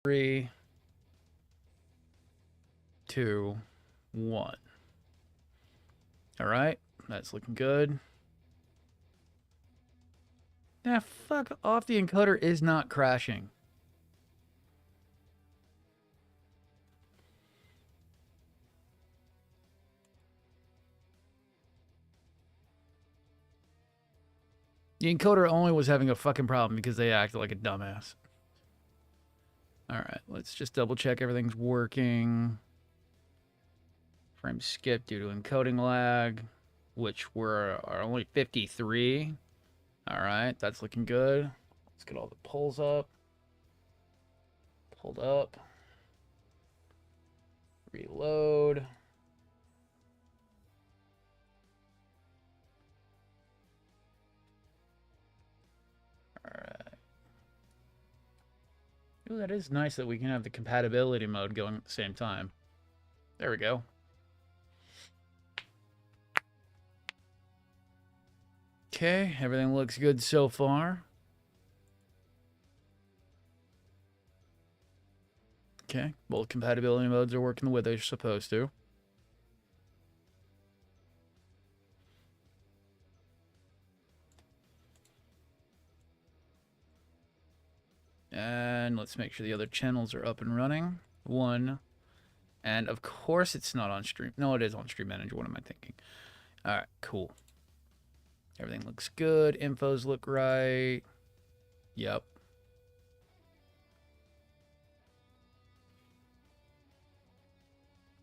3, 2, 1. All right, that's looking good. Yeah, fuck off. The encoder is not crashing. The encoder only was having a fucking problem because they acted like a dumbass. All right, let's just double check everything's working. Frame skip due to encoding lag, which are only 53. All right, that's looking good. Let's get all the pulls up. Pulled up. Reload. All right. Ooh, that is nice that we can have the compatibility mode going at the same time. There we go. Okay, everything looks good so far. Okay, both compatibility modes are working the way they're supposed to. And let's make sure the other channels are up and running. 1. And of course it's not on stream. No, it is on Stream Manager. What am I thinking? All right, cool. Everything looks good. Infos look right. Yep.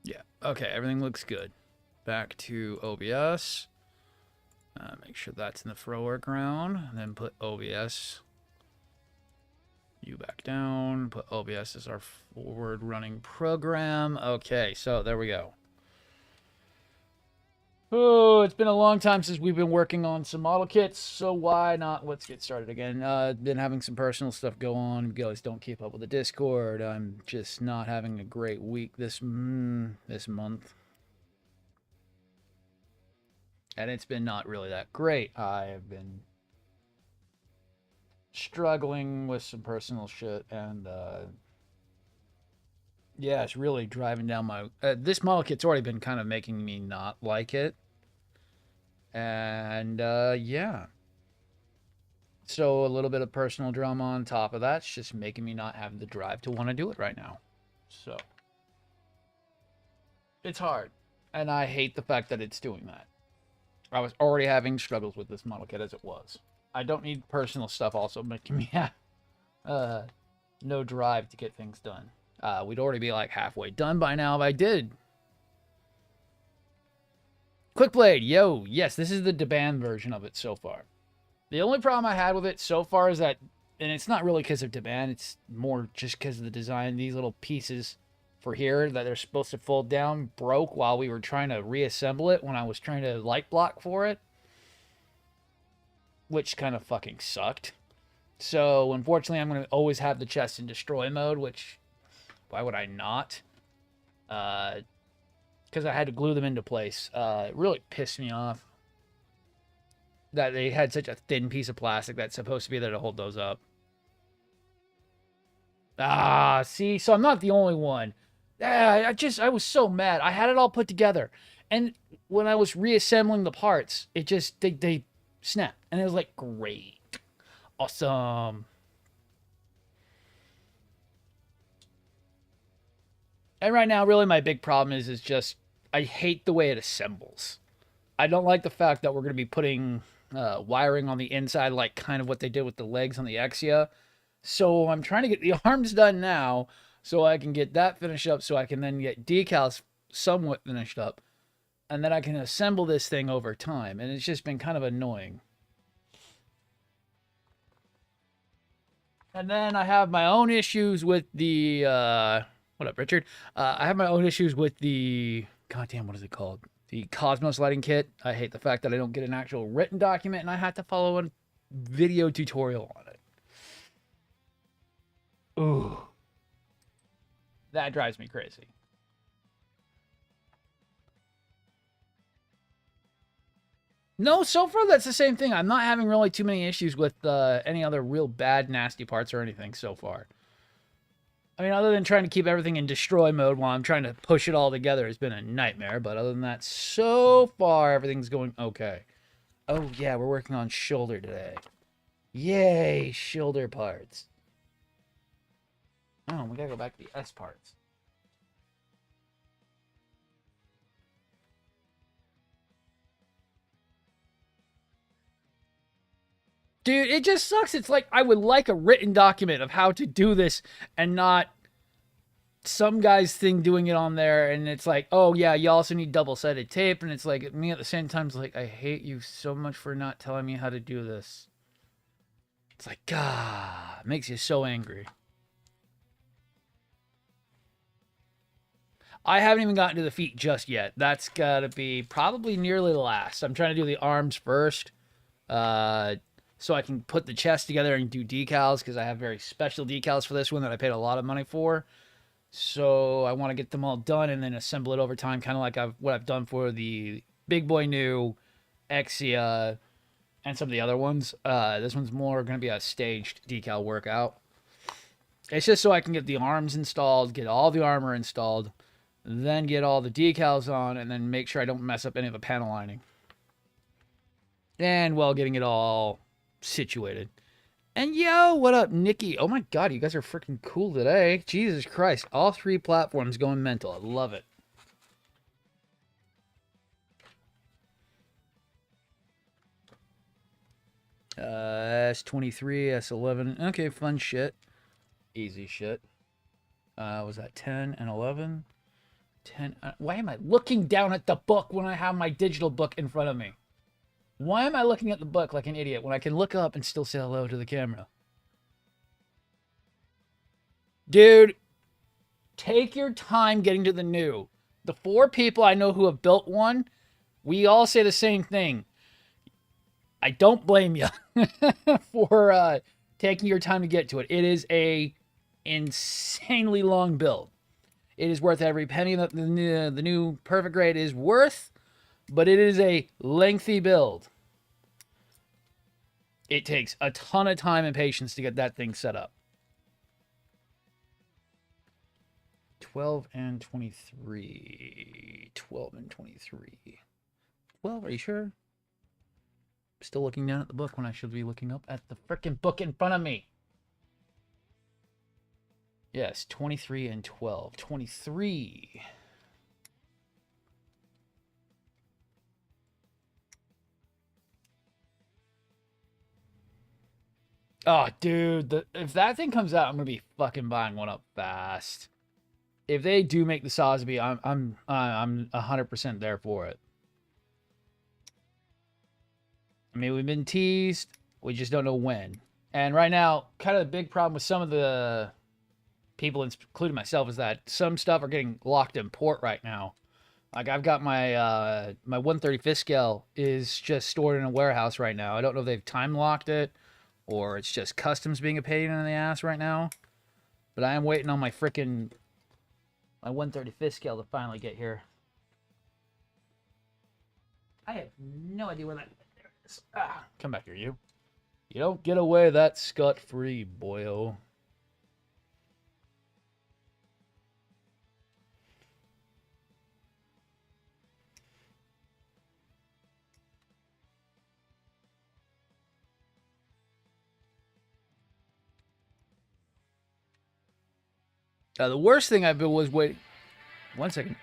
Yeah. Okay, everything looks good. Back to OBS. Make sure that's in the foreground. And then put OBS. You back down. Put OBS as our forward running program. Okay, so there we go. Oh, it's been a long time since we've been working on some model kits, so why not? Let's get started again. Been having some personal stuff go on. You guys don't keep up with the Discord. I'm just not having a great week this month. And it's been not really that great. I have been struggling with some personal shit, and yeah, it's really driving down my... this model kit's already been kind of making me not like it. And, yeah. So a little bit of personal drama on top of that's just making me not have the drive to want to do it right now. So. It's hard. And I hate the fact that it's doing that. I was already having struggles with this model kit as it was. I don't need personal stuff also making me have no drive to get things done. We'd already be like halfway done by now if I did. Quick Blade, yo, yes, this is the Deban version of it so far. The only problem I had with it so far is that, and it's not really because of Deban, it's more just because of the design. These little pieces for here that they're supposed to fold down broke while we were trying to reassemble it when I was trying to light block for it. Which kind of fucking sucked. So, unfortunately, I'm going to always have the chest in destroy mode, which, why would I not? Because I had to glue them into place. It really pissed me off that they had such a thin piece of plastic that's supposed to be there to hold those up. Ah, see? So I'm not the only one. Yeah, I was so mad. I had it all put together. And when I was reassembling the parts, it just, they snapped. And it was like, great. Awesome. And right now, really, my big problem is just, I hate the way it assembles. I don't like the fact that we're going to be putting wiring on the inside, like kind of what they did with the legs on the Exia. So I'm trying to get the arms done now so I can get that finished up so I can then get decals somewhat finished up. And then I can assemble this thing over time. And it's just been kind of annoying. And then I have my own issues with the... what up, Richard? I have my own issues with the... Goddamn, what is it called? The Cosmos lighting kit. I hate the fact that I don't get an actual written document and I have to follow a video tutorial on it. Ooh. That drives me crazy. No, so far that's the same thing. I'm not having really too many issues with any other real bad, nasty parts or anything so far. I mean, other than trying to keep everything in destroy mode while I'm trying to push it all together, has been a nightmare. But other than that, so far, everything's going okay. Oh, yeah, we're working on shoulder today. Yay, shoulder parts. Oh, we gotta go back to the S parts. Dude, it just sucks. It's like I would like a written document of how to do this and not some guy's thing doing it on there. And it's like, oh, yeah, you also need double-sided tape. And it's like, me at the same time, it's like, I hate you so much for not telling me how to do this. It's like, God, it makes you so angry. I haven't even gotten to the feet just yet. That's got to be probably nearly last. I'm trying to do the arms first. So I can put the chest together and do decals because I have very special decals for this one that I paid a lot of money for. So I want to get them all done and then assemble it over time, kind of like what I've done for the Big Boy New, Exia, and some of the other ones. This one's more going to be a staged decal workout. It's just so I can get the arms installed, get all the armor installed, then get all the decals on, and then make sure I don't mess up any of the panel lining. And while getting it all situated. And yo, what up, Nikki? Oh my god, you guys are freaking cool today. Jesus Christ, all 3 platforms going mental. I love it. S23, S11. Okay, fun shit. Easy shit. Was that 10 and 11? 10. Why am I looking down at the book when I have my digital book in front of me? Why am I looking at the book like an idiot when I can look up and still say hello to the camera? Dude, take your time getting to the new. The 4 people I know who have built one, we all say the same thing. I don't blame you for taking your time to get to it. It is a insanely long build. It is worth every penny that the new perfect grade is worth, but it is a lengthy build. It takes a ton of time and patience to get that thing set up. 12 and 23. 12 and 23. 12, are you sure? Still looking down at the book when I should be looking up at the frickin' book in front of me. Yes, 23 and 12. 23. Oh, dude, if that thing comes out, I'm gonna be fucking buying one up fast. If they do make the Sosby, I'm 100% there for it. I mean, we've been teased. We just don't know when. And right now, kind of the big problem with some of the people, including myself, is that some stuff are getting locked in port right now. Like I've got my my 135th scale is just stored in a warehouse right now. I don't know if they've time locked it or it's just customs being a pain in the ass right now. But I am waiting on my freaking my 135th scale to finally get here. I have no idea where that is. Come back here, you. You don't get away that scot-free, boyo. The worst thing I've been was waiting. 1 second.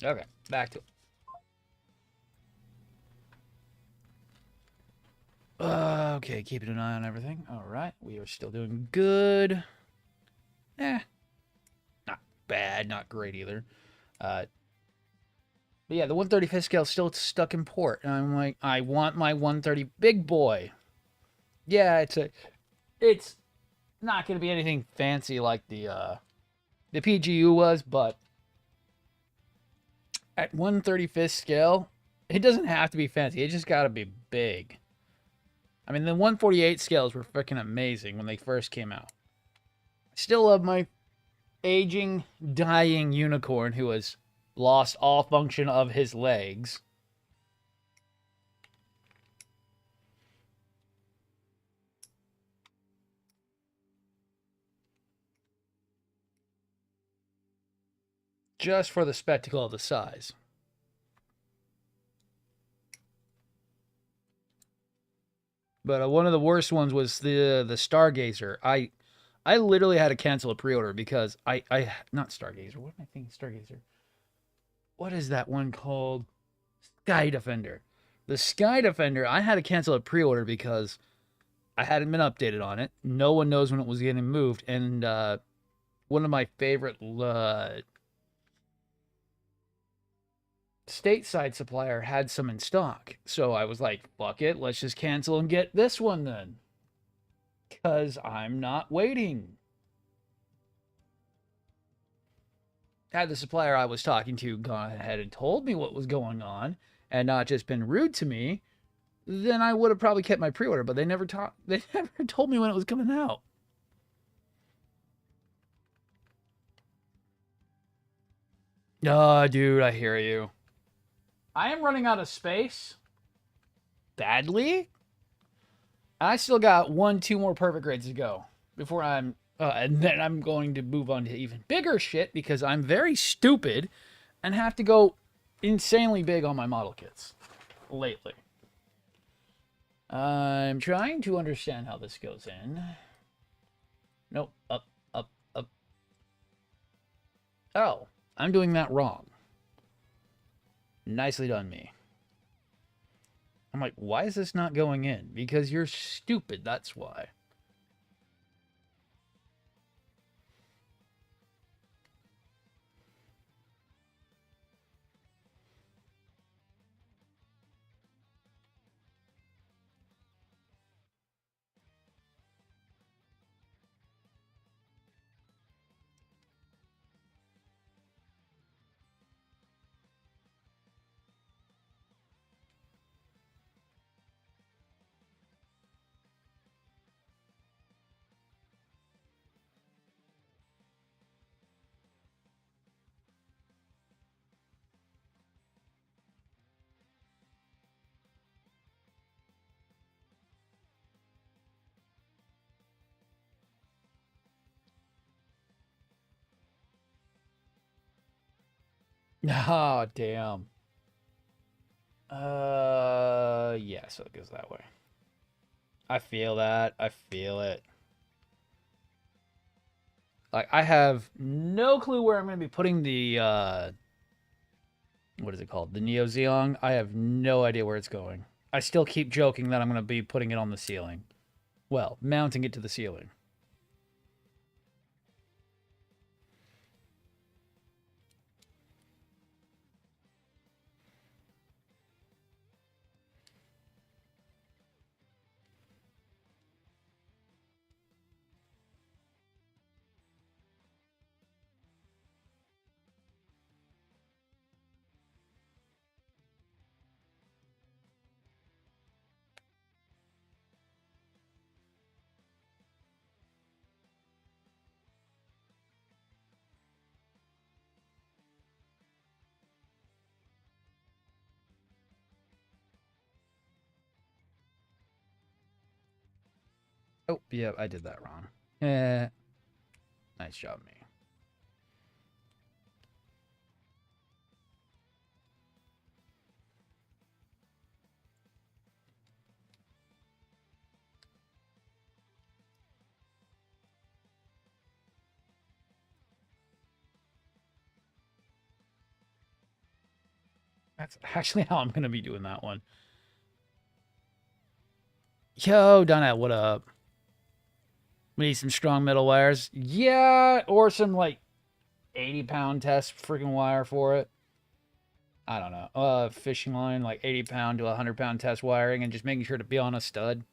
Okay, back to it. Okay, keeping an eye on everything. All right, we are still doing good. Eh, not bad, not great either. Uh, but yeah, the 135th scale is still stuck in port, and I'm like, I want my 130 big boy. Yeah, it's not going to be anything fancy like the PGU was, but at 135th scale, it doesn't have to be fancy. It just got to be big. I mean, the 148 scales were freaking amazing when they first came out. I still love my aging, dying unicorn who has lost all function of his legs. Just for the spectacle of the size. But one of the worst ones was the Stargazer. I literally had to cancel a pre-order because I not Stargazer. What am I thinking? Stargazer. What is that one called? Sky Defender. The Sky Defender. I had to cancel a pre-order because I hadn't been updated on it. No one knows when it was getting moved, and one of my favorite stateside supplier had some in stock. So I was like, fuck it, let's just cancel and get this one then. Because I'm not waiting. Had the supplier I was talking to gone ahead and told me what was going on and not just been rude to me, then I would have probably kept my pre-order, but they never told me when it was coming out. Oh, dude, I hear you. I am running out of space badly. I still got 2 more perfect grades to go before and then I'm going to move on to even bigger shit because I'm very stupid and have to go insanely big on my model kits lately. I'm trying to understand how this goes in. Nope, up, up, up. Oh, I'm doing that wrong. Nicely done, me. I'm like, why is this not going in? Because you're stupid, that's why. Oh, damn. Yeah, so it goes that way. I feel that. I feel it. Like, I have no clue where I'm going to be putting the, what is it called? The Neo Zeong. I have no idea where it's going. I still keep joking that I'm going to be putting it on the ceiling. Well, mounting it to the ceiling. Oh, yeah, I did that wrong. Eh, nice job, me. That's actually how I'm going to be doing that one. Yo, Donut, what up? We need some strong metal wires. Yeah, or some like 80-pound test freaking wire for it. I don't know. Fishing line, like 80-pound to 100-pound test wiring, and just making sure to be on a stud.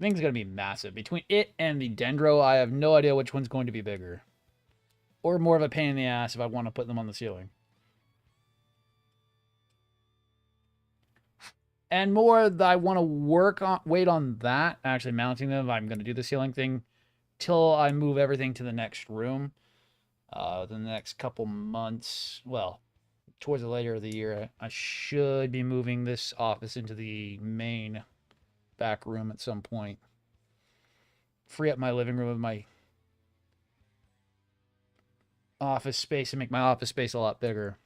Thing's gonna be massive. Between it and the Dendro, I have no idea which one's going to be bigger. Or more of a pain in the ass if I want to put them on the ceiling. And more that I want to wait on that, actually mounting them. I'm going to do the ceiling thing till I move everything to the next room. The next couple months, well, towards the later of the year, I should be moving this office into the main back room at some point. Free up my living room with my office space and make my office space a lot bigger.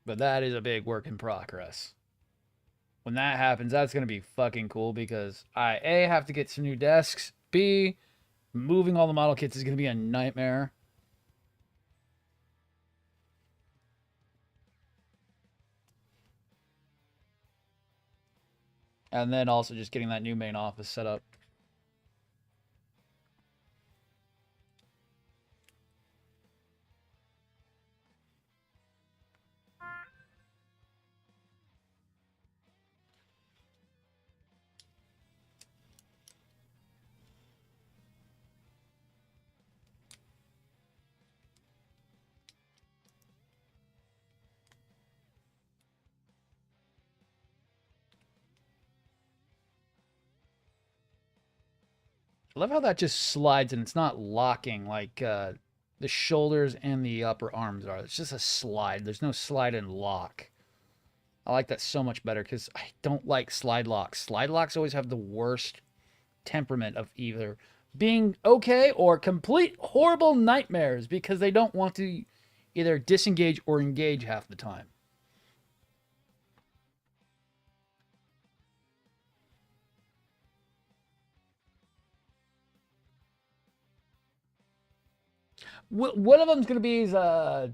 But that is a big work in progress. When that happens, that's going to be fucking cool because I, A, have to get some new desks. B, moving all the model kits is going to be a nightmare. And then also just getting that new main office set up. I love how that just slides and it's not locking like the shoulders and the upper arms are. It's just a slide. There's no slide and lock. I like that so much better because I don't like slide locks. Slide locks always have the worst temperament of either being okay or complete horrible nightmares because they don't want to either disengage or engage half the time. One of them's going to be is I've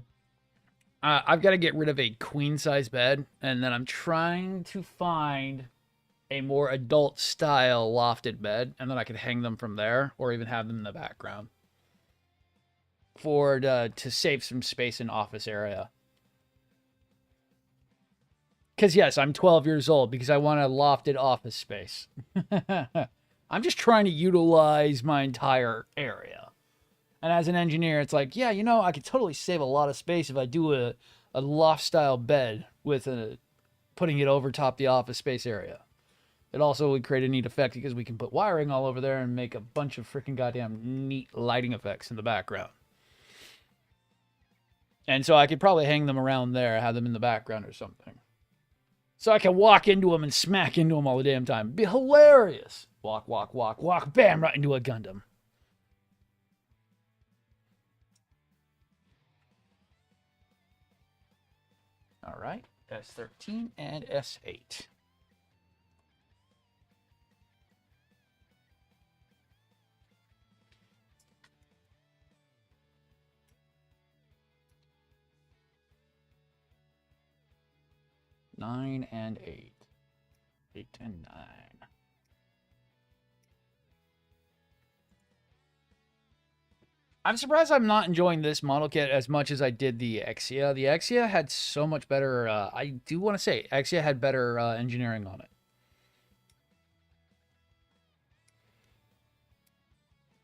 got to get rid of a queen size bed, and then I'm trying to find a more adult style lofted bed, and then I could hang them from there, or even have them in the background for to save some space in office area. Because yes, I'm 12 years old because I want a lofted office space. I'm just trying to utilize my entire area. And as an engineer, it's like, yeah, you know, I could totally save a lot of space if I do a loft style bed with putting it over top the office space area. It also would create a neat effect because we can put wiring all over there and make a bunch of freaking goddamn neat lighting effects in the background. And so I could probably hang them around there, have them in the background or something. So I can walk into them and smack into them all the damn time. It'd be hilarious. Walk, walk, walk, walk, bam, right into a Gundam. All right, S13 and S8. Nine and 8. 8 and 9. I'm surprised I'm not enjoying this model kit as much as I did the Exia. The Exia had so much better, I do want to say, Exia had better engineering on it.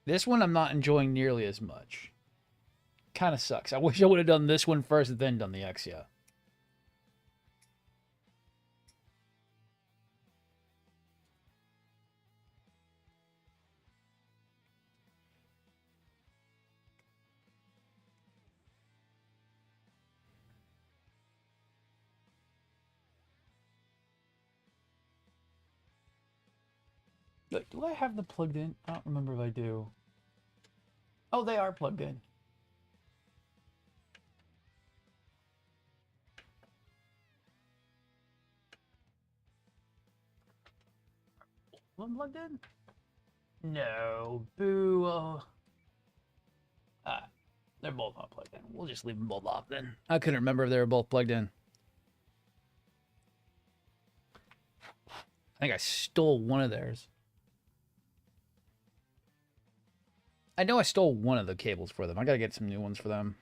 This one I'm not enjoying nearly as much. Kind of sucks. I wish I would have done this one first and then done the Exia. Look, do I have them plugged in? I don't remember if I do. Oh, they are plugged in. of them plugged in? No. Boo. They're both not plugged in. We'll just leave them both off then. I couldn't remember if they were both plugged in. I think I stole one of theirs. I know I stole one of the cables for them. I gotta get some new ones for them.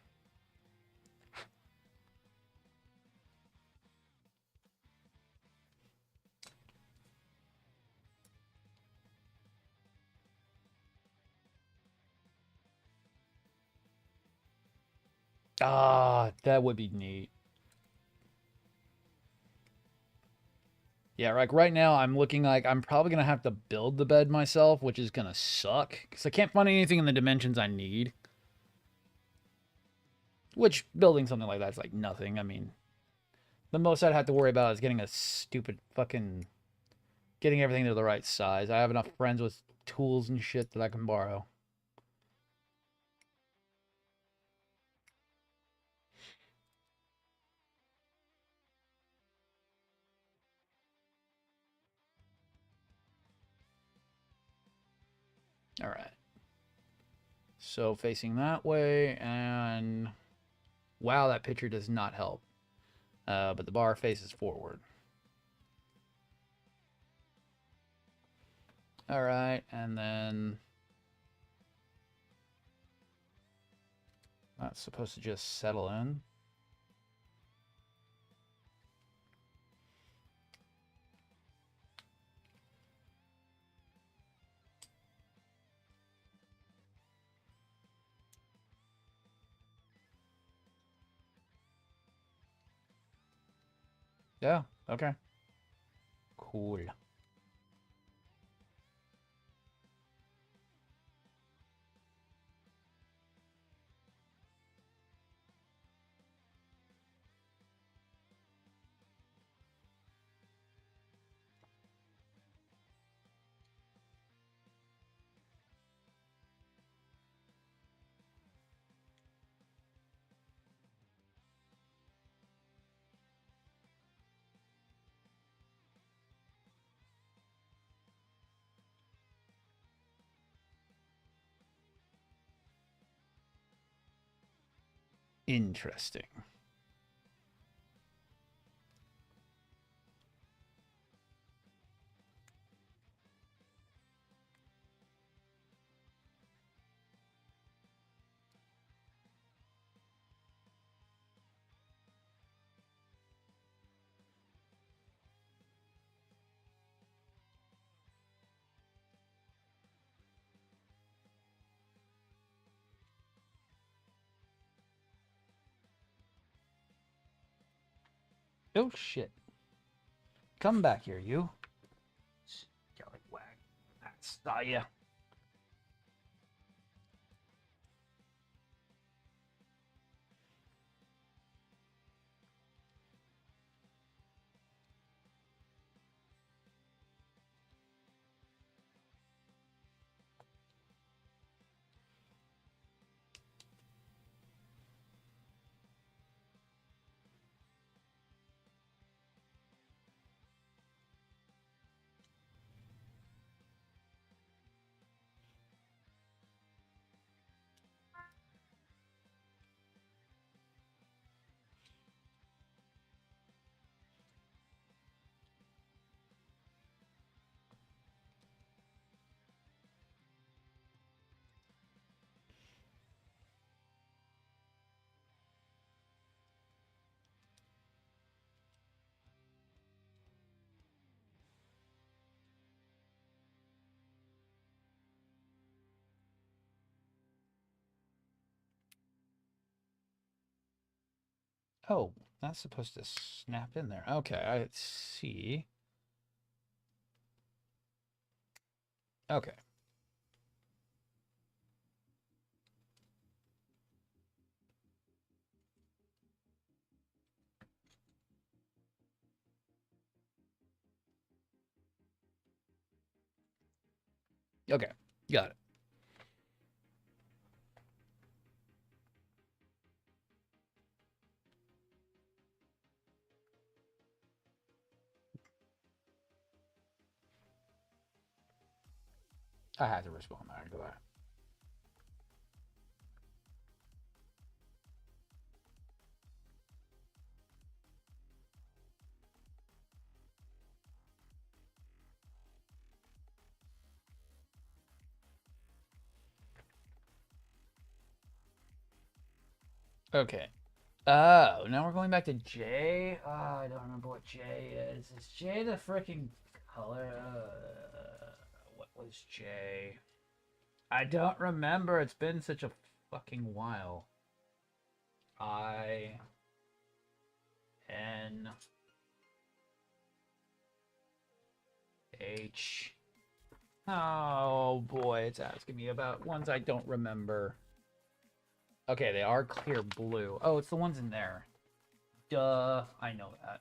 Ah, that would be neat. Yeah, like right now I'm looking like I'm probably going to have to build the bed myself, which is going to suck because I can't find anything in the dimensions I need. Which building something like that's like nothing. I mean, the most I'd have to worry about is getting a stupid fucking getting everything to the right size. I have enough friends with tools and shit that I can borrow. All right. So facing that way, and wow, that picture does not help. But the bar faces forward. All right, and then that's supposed to just settle in. Yeah, okay. Cool. Interesting. Oh shit. Come back here, you. Scallywag. That's yeah. Oh, that's supposed to snap in there. Okay, I see. Okay. Okay. Got it. I had to respond back to that. Okay. Oh, now we're going back to J. Oh, I don't remember what J is. Is J the freaking color? What was J? I don't remember. It's been such a fucking while. I N H. Oh boy, it's asking me about ones I don't remember. Okay, they are clear blue. Oh, it's the ones in there. Duh, I know that.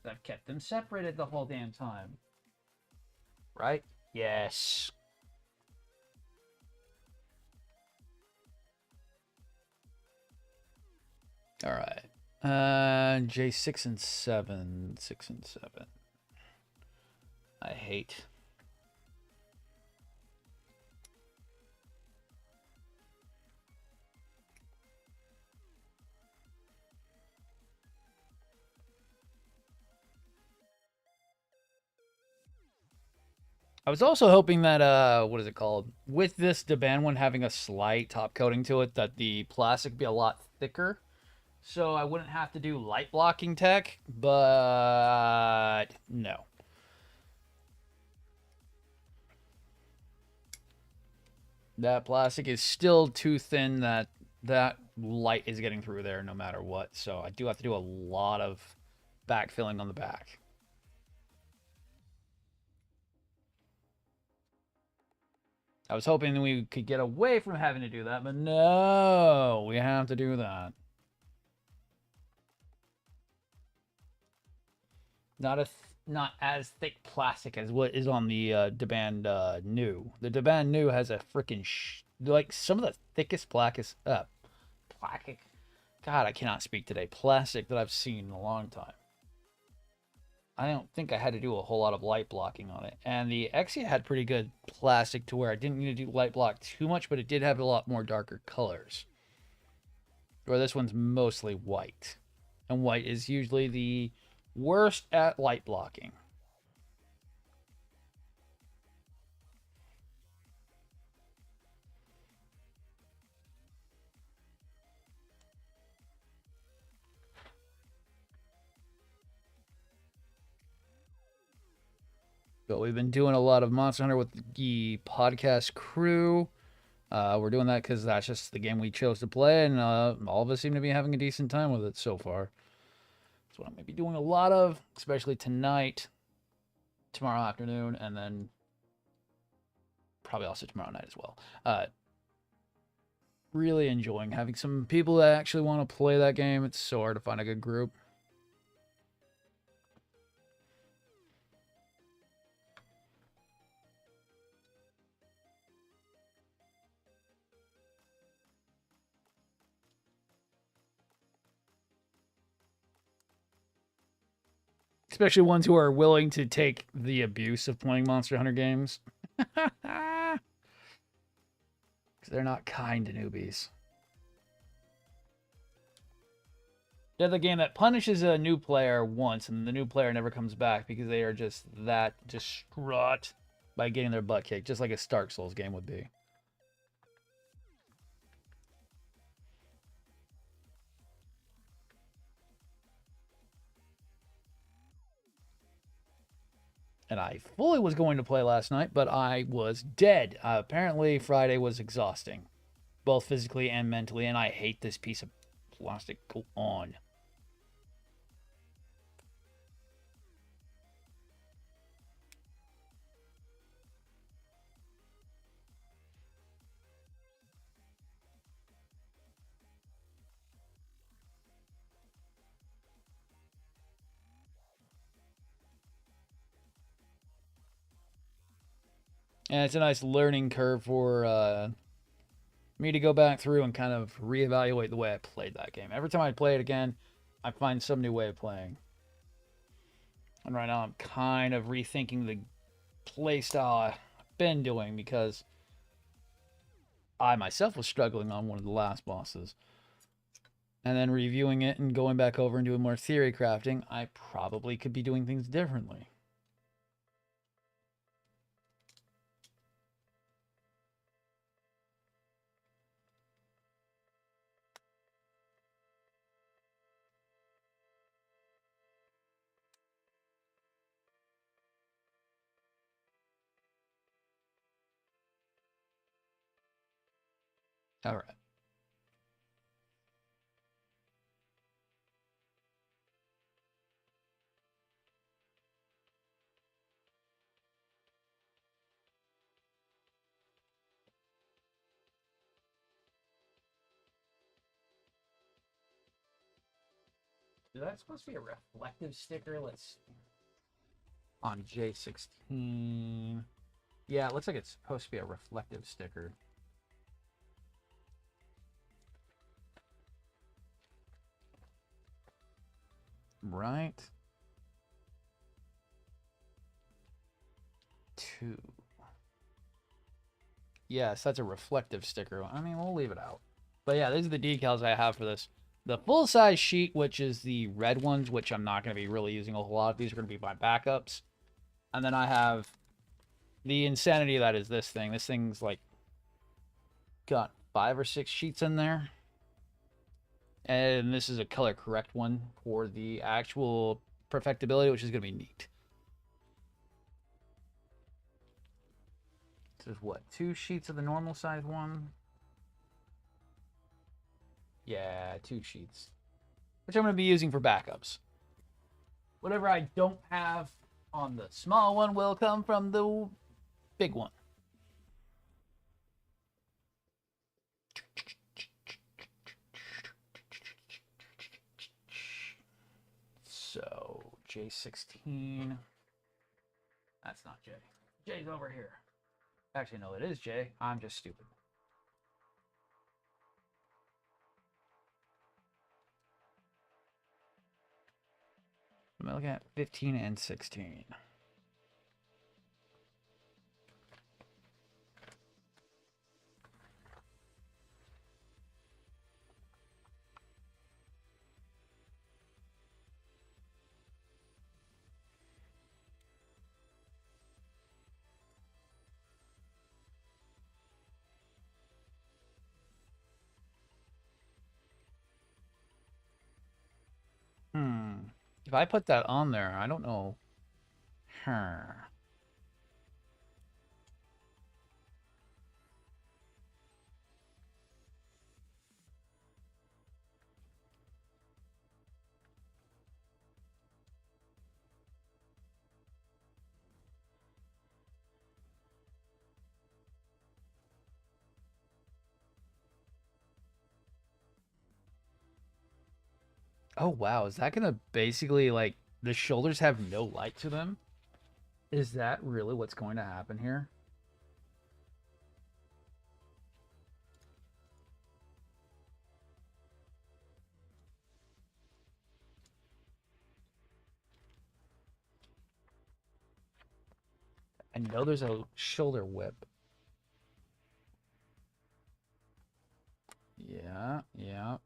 I've kept them separated the whole damn time. Right? Yes. All right. J 6 and 7. 6 and 7. I hate. I was also hoping that what is it called? With this Deban one having a slight top coating to it, that the plastic would be a lot thicker. So I wouldn't have to do light blocking tech, but no. That plastic is still too thin that light is getting through there no matter what. So I do have to do a lot of backfilling on the back. I was hoping we could get away from having to do that, but no, we have to do that. Not as thick plastic as what is on the Deband new. The Deband new has a freaking like some of the thickest plastic. God, I cannot speak today. Plastic that I've seen in a long time. I don't think I had to do a whole lot of light blocking on it. And the Exia had pretty good plastic to where I didn't need to do light block too much, but it did have a lot more darker colors. Where this one's mostly white. And white is usually the worst at light blocking. But we've been doing a lot of Monster Hunter with the podcast crew. We're doing that because that's just the game we chose to play, and all of us seem to be having a decent time with it so far. That's what I'm going to be doing a lot of, especially tonight, tomorrow afternoon, and then probably also tomorrow night as well. Really enjoying having some people that actually want to play that game. It's so hard to find a good group. Especially ones who are willing to take the abuse of playing Monster Hunter games. Because they're not kind to newbies. They're the game that punishes a new player once, and the new player never comes back because they are just that distraught by getting their butt kicked, just like a Stark Souls game would be. And I fully was going to play last night, but I was dead. Apparently, Friday was exhausting, both physically and mentally, and I hate this piece of plastic. Go on. And it's a nice learning curve for me to go back through and kind of reevaluate the way I played that game. Every time I play it again, I find some new way of playing. And right now I'm kind of rethinking the play style been doing, because I myself was struggling on one of the last bosses. And then reviewing it and going back over and doing more theory crafting, I probably could be doing things differently. All right. Is that supposed to be a reflective sticker? Let's see. On J16. Yeah, it looks like it's supposed to be a reflective sticker. Right. 2. Yes, that's a reflective sticker. I mean, we'll leave it out. But yeah, these are the decals I have for this. The full-size sheet, which is the red ones, which I'm not going to be really using a whole lot. These are going to be my backups. And then I have the insanity that is this thing. This thing's like got 5 or 6 sheets in there. And this is a color correct one for the actual perfectibility, which is going to be neat. There's what, 2 sheets of the normal size one? Yeah, 2 sheets, which I'm going to be using for backups. Whatever I don't have on the small one will come from the big one. So, J16. That's not J. J's over here. Actually, no, it is J. I'm just stupid. I'm looking at 15 and 16. If I put that on there, I don't know. Oh, wow. Is that going to basically, like, the shoulders have no light to them? Is that really what's going to happen here? I know there's a shoulder whip. Yeah, yeah.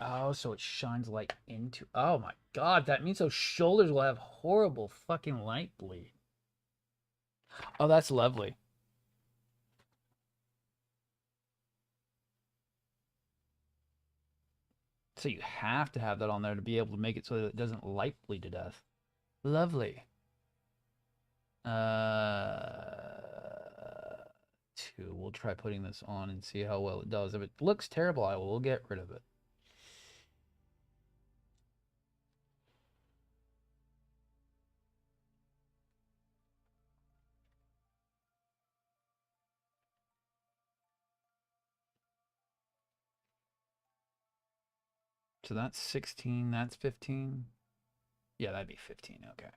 Oh, so it shines light into... Oh my god, that means those shoulders will have horrible fucking light bleed. Oh, that's lovely. So you have to have that on there to be able to make it so that it doesn't light bleed to death. Lovely. 2. We'll try putting this on and see how well it does. If it looks terrible, I will get rid of it. So that's 16, that's 15. Yeah, that'd be 15, okay.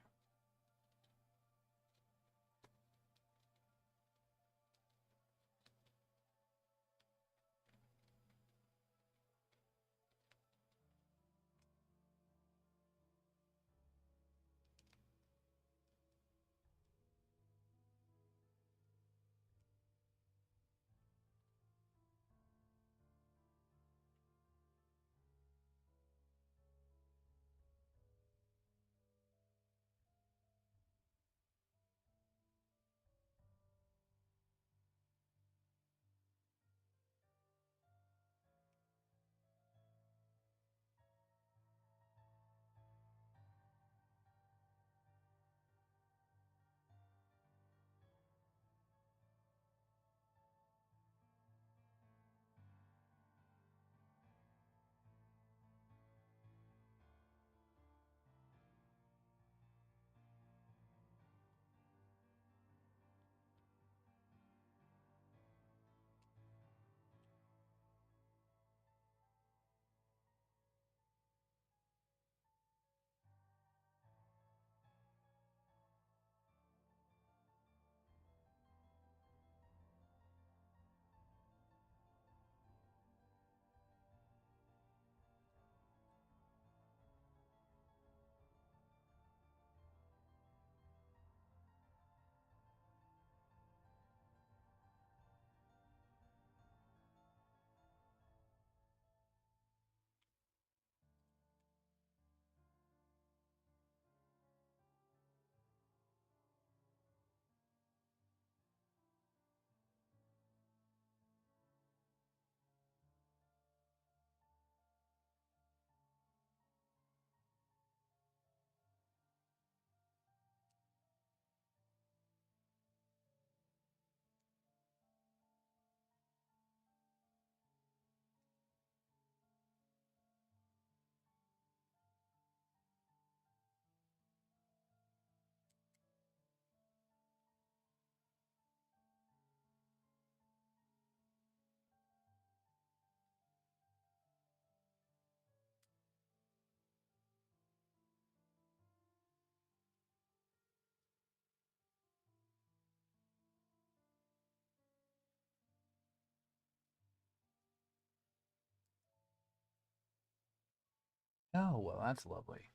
Oh, well, that's lovely.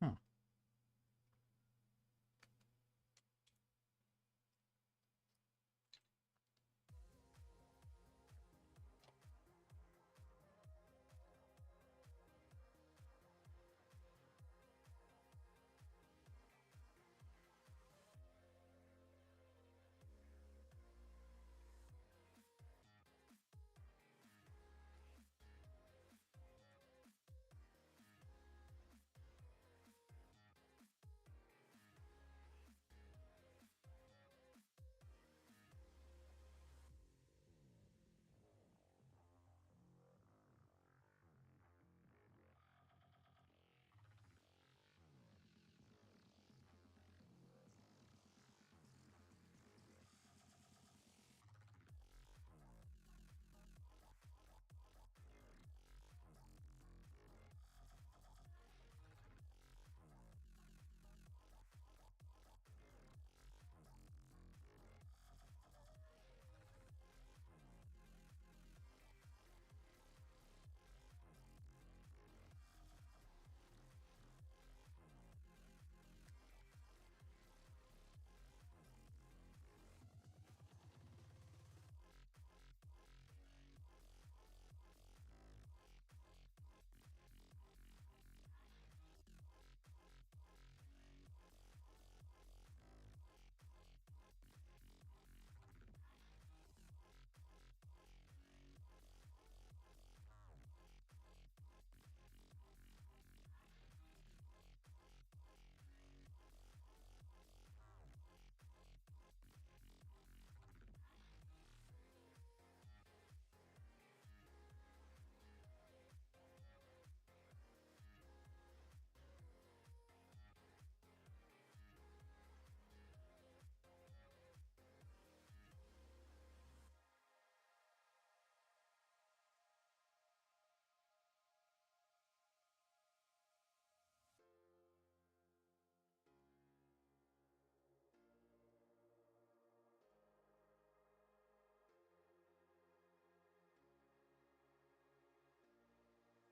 Hmm.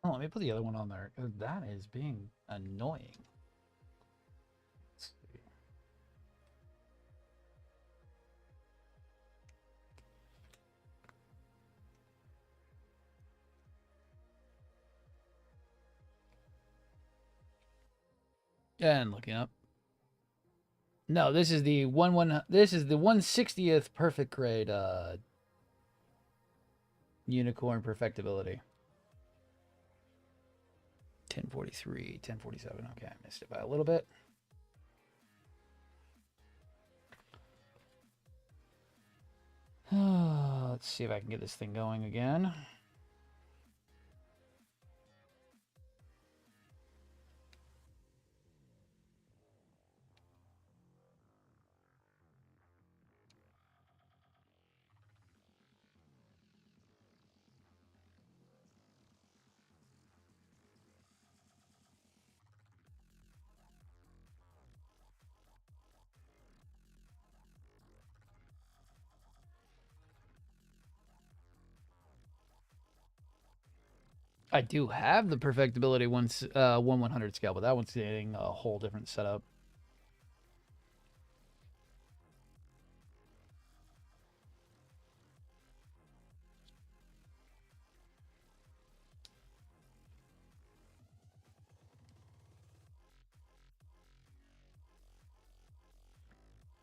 Oh, let me put the other one on there, 'cause that is being annoying. Let's see. And looking up. No, this is the this is the 160th perfect grade unicorn perfectibility. 1043, 1047. Okay, I missed it by a little bit. Let's see if I can get this thing going again. I do have the perfectibility 1/100 scale, but that one's getting a whole different setup.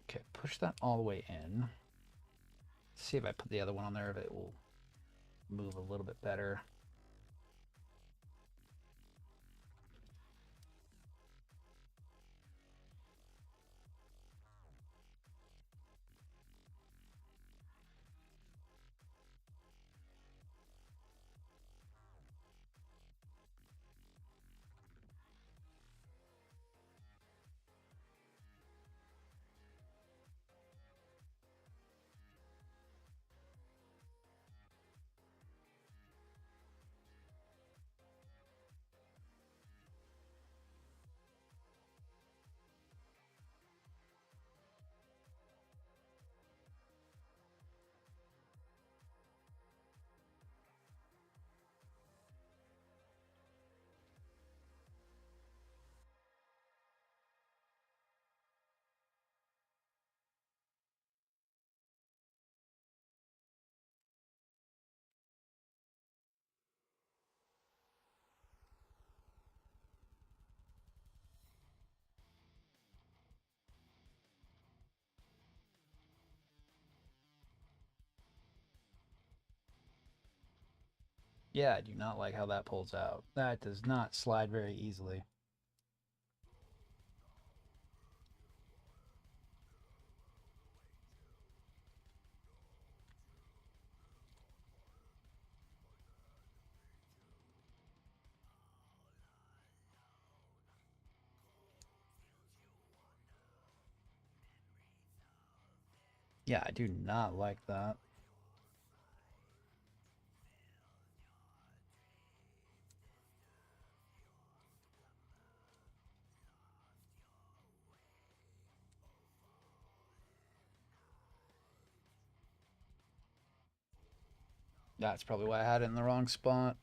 Okay, push that all the way in. See if I put the other one on there, if it will move a little bit better. Yeah, I do not like how that pulls out. That does not slide very easily. Yeah, I do not like that. That's probably why I had it in the wrong spot.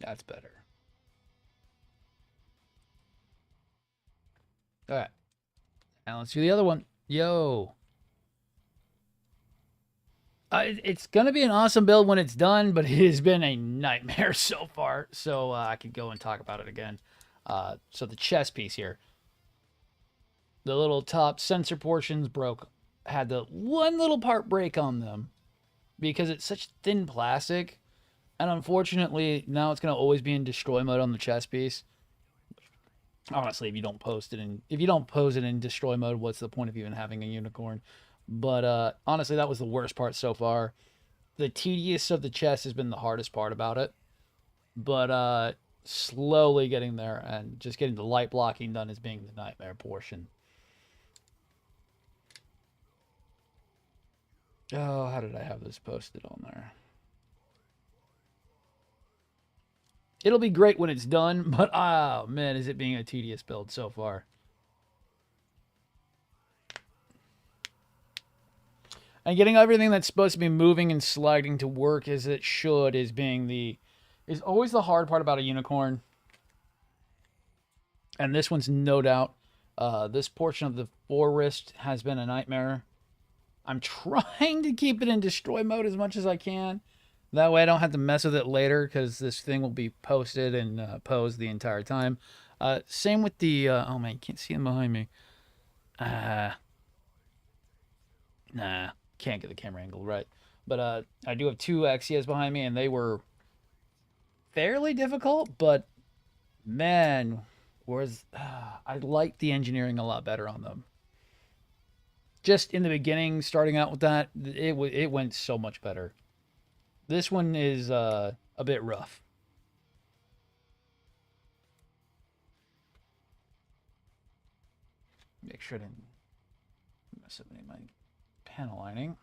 That's better. All right. Now let's do the other one. Yo. It's going to be an awesome build when it's done, but it has been a nightmare so far. So I could go and talk about it again. So the chest piece here. The little top sensor portions broke. Had the one little part break on them because it's such thin plastic. And unfortunately, now it's going to always be in destroy mode on the chest piece. Honestly, if you don't pose it in destroy mode, what's the point of even having a unicorn? But honestly, that was the worst part so far. The tedious of the chest has been the hardest part about it. But slowly getting there and just getting the light blocking done as being the nightmare portion. Oh, how did I have this posted on there? It'll be great when it's done, but oh man, is it being a tedious build so far. And getting everything that's supposed to be moving and sliding to work as it should is always the hard part about a unicorn. And this one's no doubt. This portion of the forest has been a nightmare. I'm trying to keep it in destroy mode as much as I can. That way I don't have to mess with it later because this thing will be posted and posed the entire time. Same with the... oh man, you can't see them behind me. Nah, can't get the camera angle right. But I do have two Axias behind me, and they were fairly difficult, but man, I liked the engineering a lot better on them. Just in the beginning, starting out with that, it went so much better. This one is a bit rough. Make sure I didn't mess up any of my panel lining.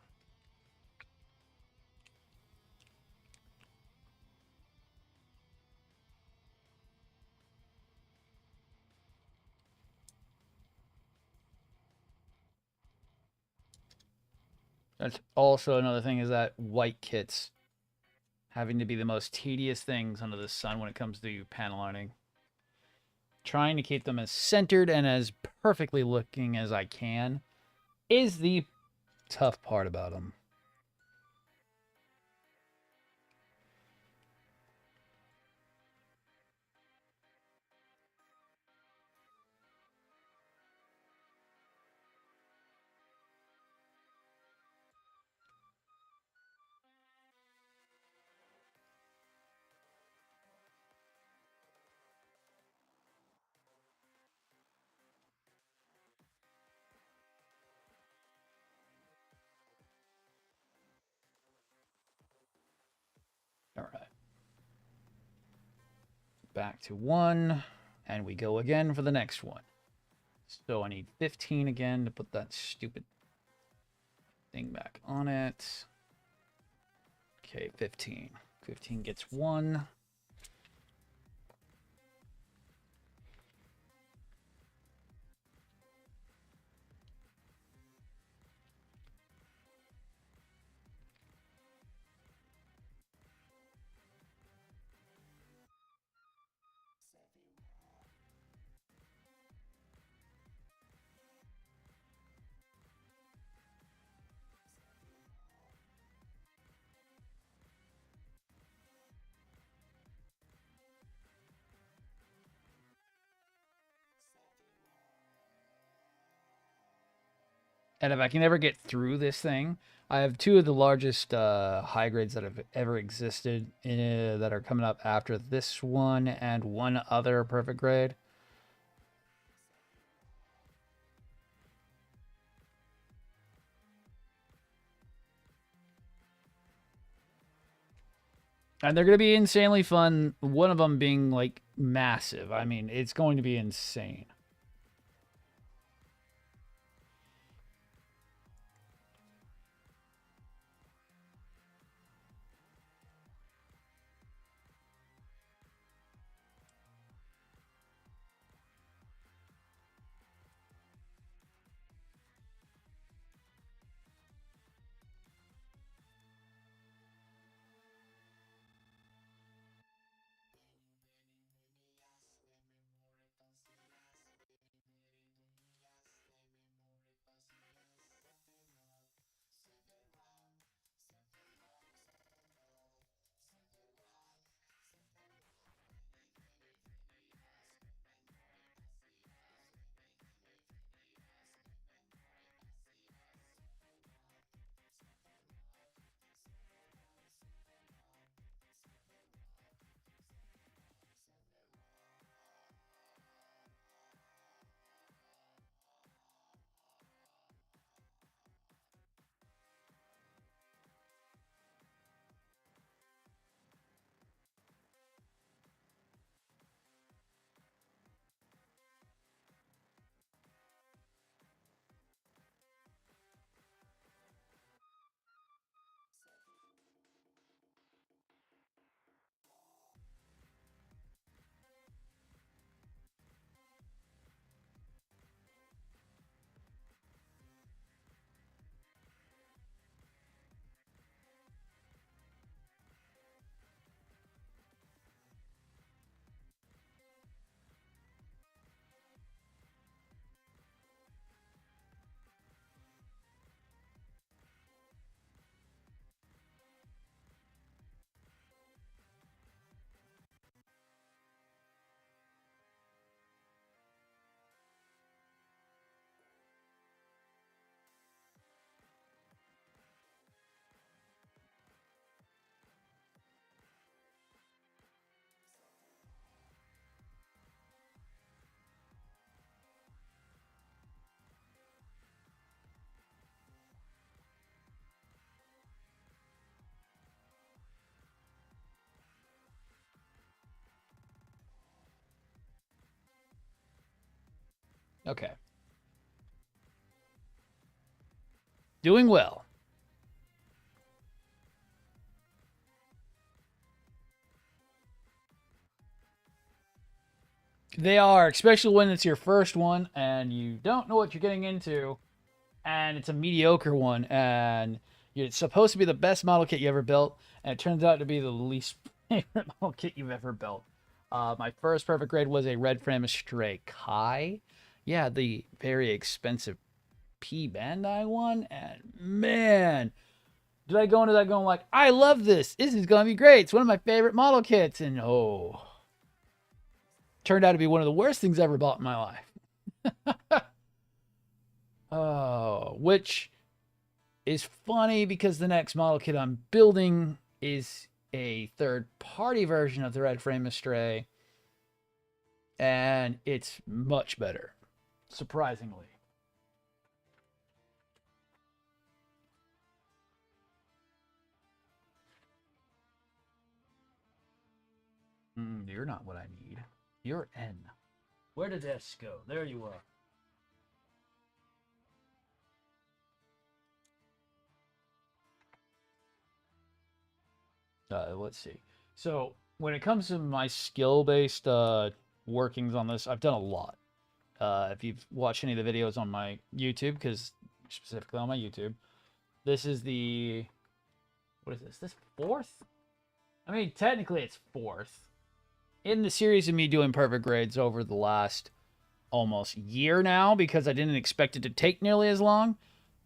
That's also another thing is that white kits having to be the most tedious things under the sun when it comes to panel lining. Trying to keep them as centered and as perfectly looking as I can is the tough part about them. All right. Back to 1, and we go again for the next one. So I need 15 again to put that stupid thing back on it. Okay, 15. 15 gets 1. And if I can ever get through this thing, I have two of the largest high grades that have ever existed that are coming up after this one and one other perfect grade. And they're going to be insanely fun. One of them being like massive. I mean, it's going to be insane. Okay. Doing well. They are, especially when it's your first one and you don't know what you're getting into, and it's a mediocre one, and it's supposed to be the best model kit you ever built, and it turns out to be the least favorite model kit you've ever built. My first perfect grade was a red frame Stray Kai. Yeah, the very expensive P Bandai one, and man, did I go into that going like, I love this. This is gonna be great. It's one of my favorite model kits, and oh, turned out to be one of the worst things I ever bought in my life. Oh, which is funny because the next model kit I'm building is a third party version of the Red Frame Astray, and it's much better, surprisingly. You're not what I need. You're N. Where did S go? There you are. Let's see. So when it comes to my skill-based workings on this, I've done a lot. If you've watched any of the videos on my YouTube, because specifically on my YouTube, this is the what is this? This fourth? I mean, technically it's fourth in the series of me doing perfect grades over the last almost year now because I didn't expect it to take nearly as long.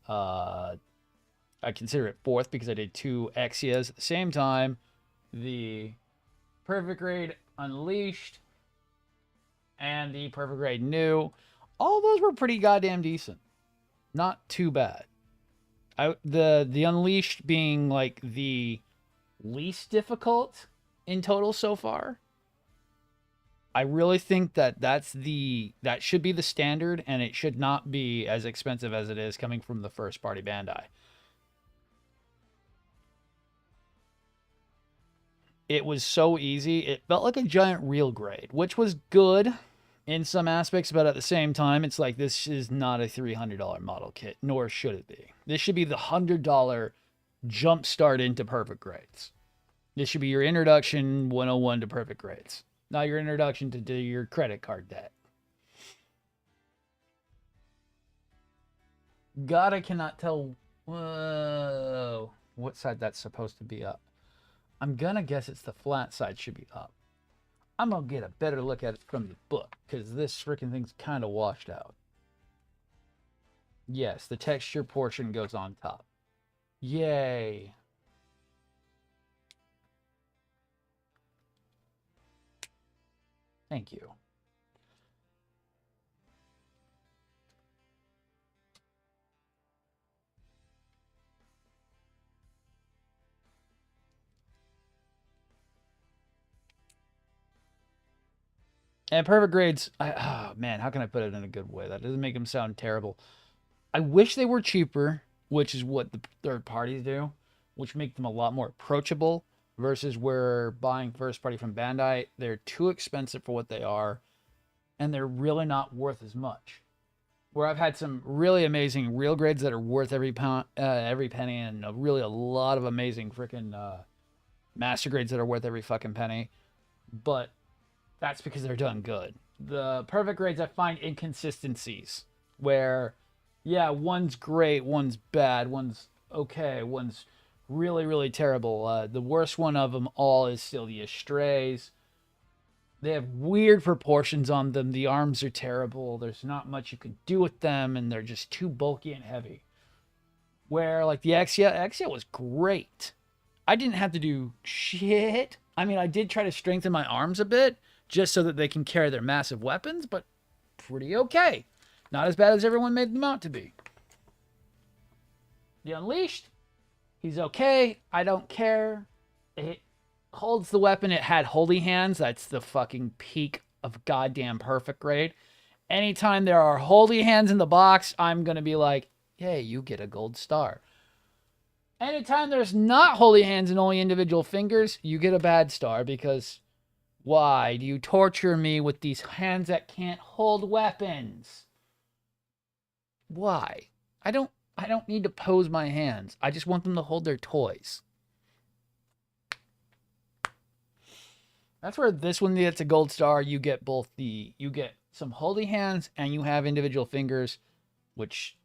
I consider it fourth because I did two Exias at the same time. The perfect grade Unleashed and the perfect grade New. All those were pretty goddamn decent. Not too bad. The Unleashed being like the least difficult in total so far. I really think that that should be the standard, and it should not be as expensive as it is coming from the first party Bandai. It was so easy. It felt like a giant real grade, which was good in some aspects, but at the same time, it's like this is not a $300 model kit, nor should it be. This should be the $100 jump start into perfect grades. This should be your introduction 101 to perfect grades, not your introduction to your credit card debt. God, I cannot tell. Whoa. What side that's supposed to be up? I'm gonna guess it's the flat side should be up. I'm gonna get a better look at it from the book because this freaking thing's kind of washed out. Yes, the texture portion goes on top. Yay. Thank you. And perfect grades, oh man, how can I put it in a good way? That doesn't make them sound terrible. I wish they were cheaper, which is what the third parties do, which make them a lot more approachable versus where buying first party from Bandai, they're too expensive for what they are, and they're really not worth as much. Where I've had some really amazing real grades that are worth every pound, every penny, and really a lot of amazing freaking master grades that are worth every fucking penny. But that's because they're done good. The perfect grades, I find inconsistencies where, yeah, one's great, one's bad, one's okay, one's really, really terrible. The worst one of them all is still the Astrays. They have weird proportions on them. The arms are terrible. There's not much you can do with them, and they're just too bulky and heavy. Where, like, the Exia was great. I didn't have to do shit. I mean, I did try to strengthen my arms a bit, just so that they can carry their massive weapons, but pretty okay. Not as bad as everyone made them out to be. The Unleashed, he's okay. I don't care. It holds the weapon. It had holy hands. That's the fucking peak of goddamn perfect grade. Anytime there are holy hands in the box, I'm going to be like, hey, you get a gold star. Anytime there's not holy hands and only individual fingers, you get a bad star because why do you torture me with these hands that can't hold weapons? Why? I don't need to pose my hands. I just want them to hold their toys. That's where this one gets a gold star. You get you get some holy hands and you have individual fingers, which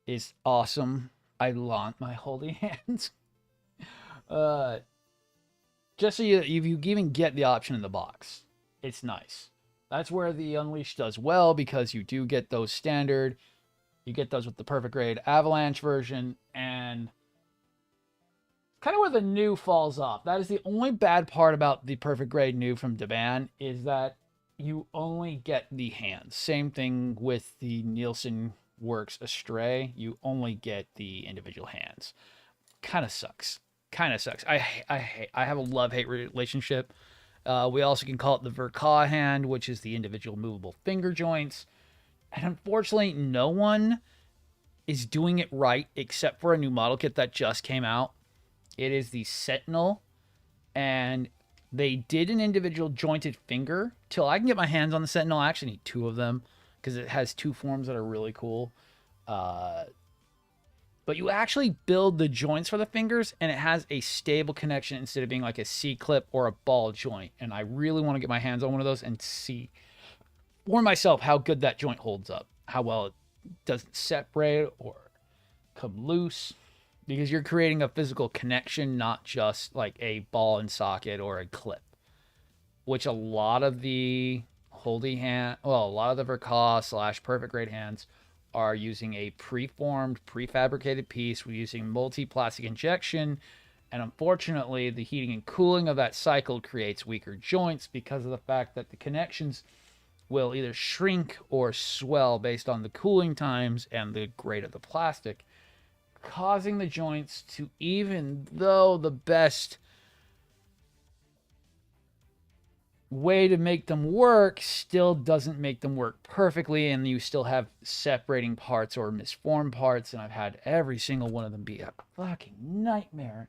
is awesome. I want my holy hands. Just so you even get the option in the box. It's nice. That's where the Unleashed does well because you do get those standard. You get those with the perfect grade Avalanche version, and kind of where the new falls off. That is the only bad part about the perfect grade new from Daban is that you only get the hands. Same thing with the Nielsen Works Astray. You only get the individual hands. Kind of sucks. I have a love-hate relationship. We also can call it the Verka hand, which is the individual movable finger joints. And unfortunately, no one is doing it right except for a new model kit that just came out. It is the Sentinel, and they did an individual jointed finger. Till I can get my hands on the Sentinel, I actually need two of them because it has two forms that are really cool. But you actually build the joints for the fingers, and it has a stable connection instead of being like a C-clip or a ball joint. And I really want to get my hands on one of those and see for myself how good that joint holds up, how well it doesn't separate or come loose, because you're creating a physical connection, not just like a ball and socket or a clip, which a lot of the a lot of the Verka / perfect grade hands are using a preformed, prefabricated piece. We're using multi-plastic injection, and unfortunately, the heating and cooling of that cycle creates weaker joints because of the fact that the connections will either shrink or swell based on the cooling times and the grade of the plastic, causing the joints to, even though the best way to make them work, still doesn't make them work perfectly, and you still have separating parts or misformed parts. And I've had every single one of them be a fucking nightmare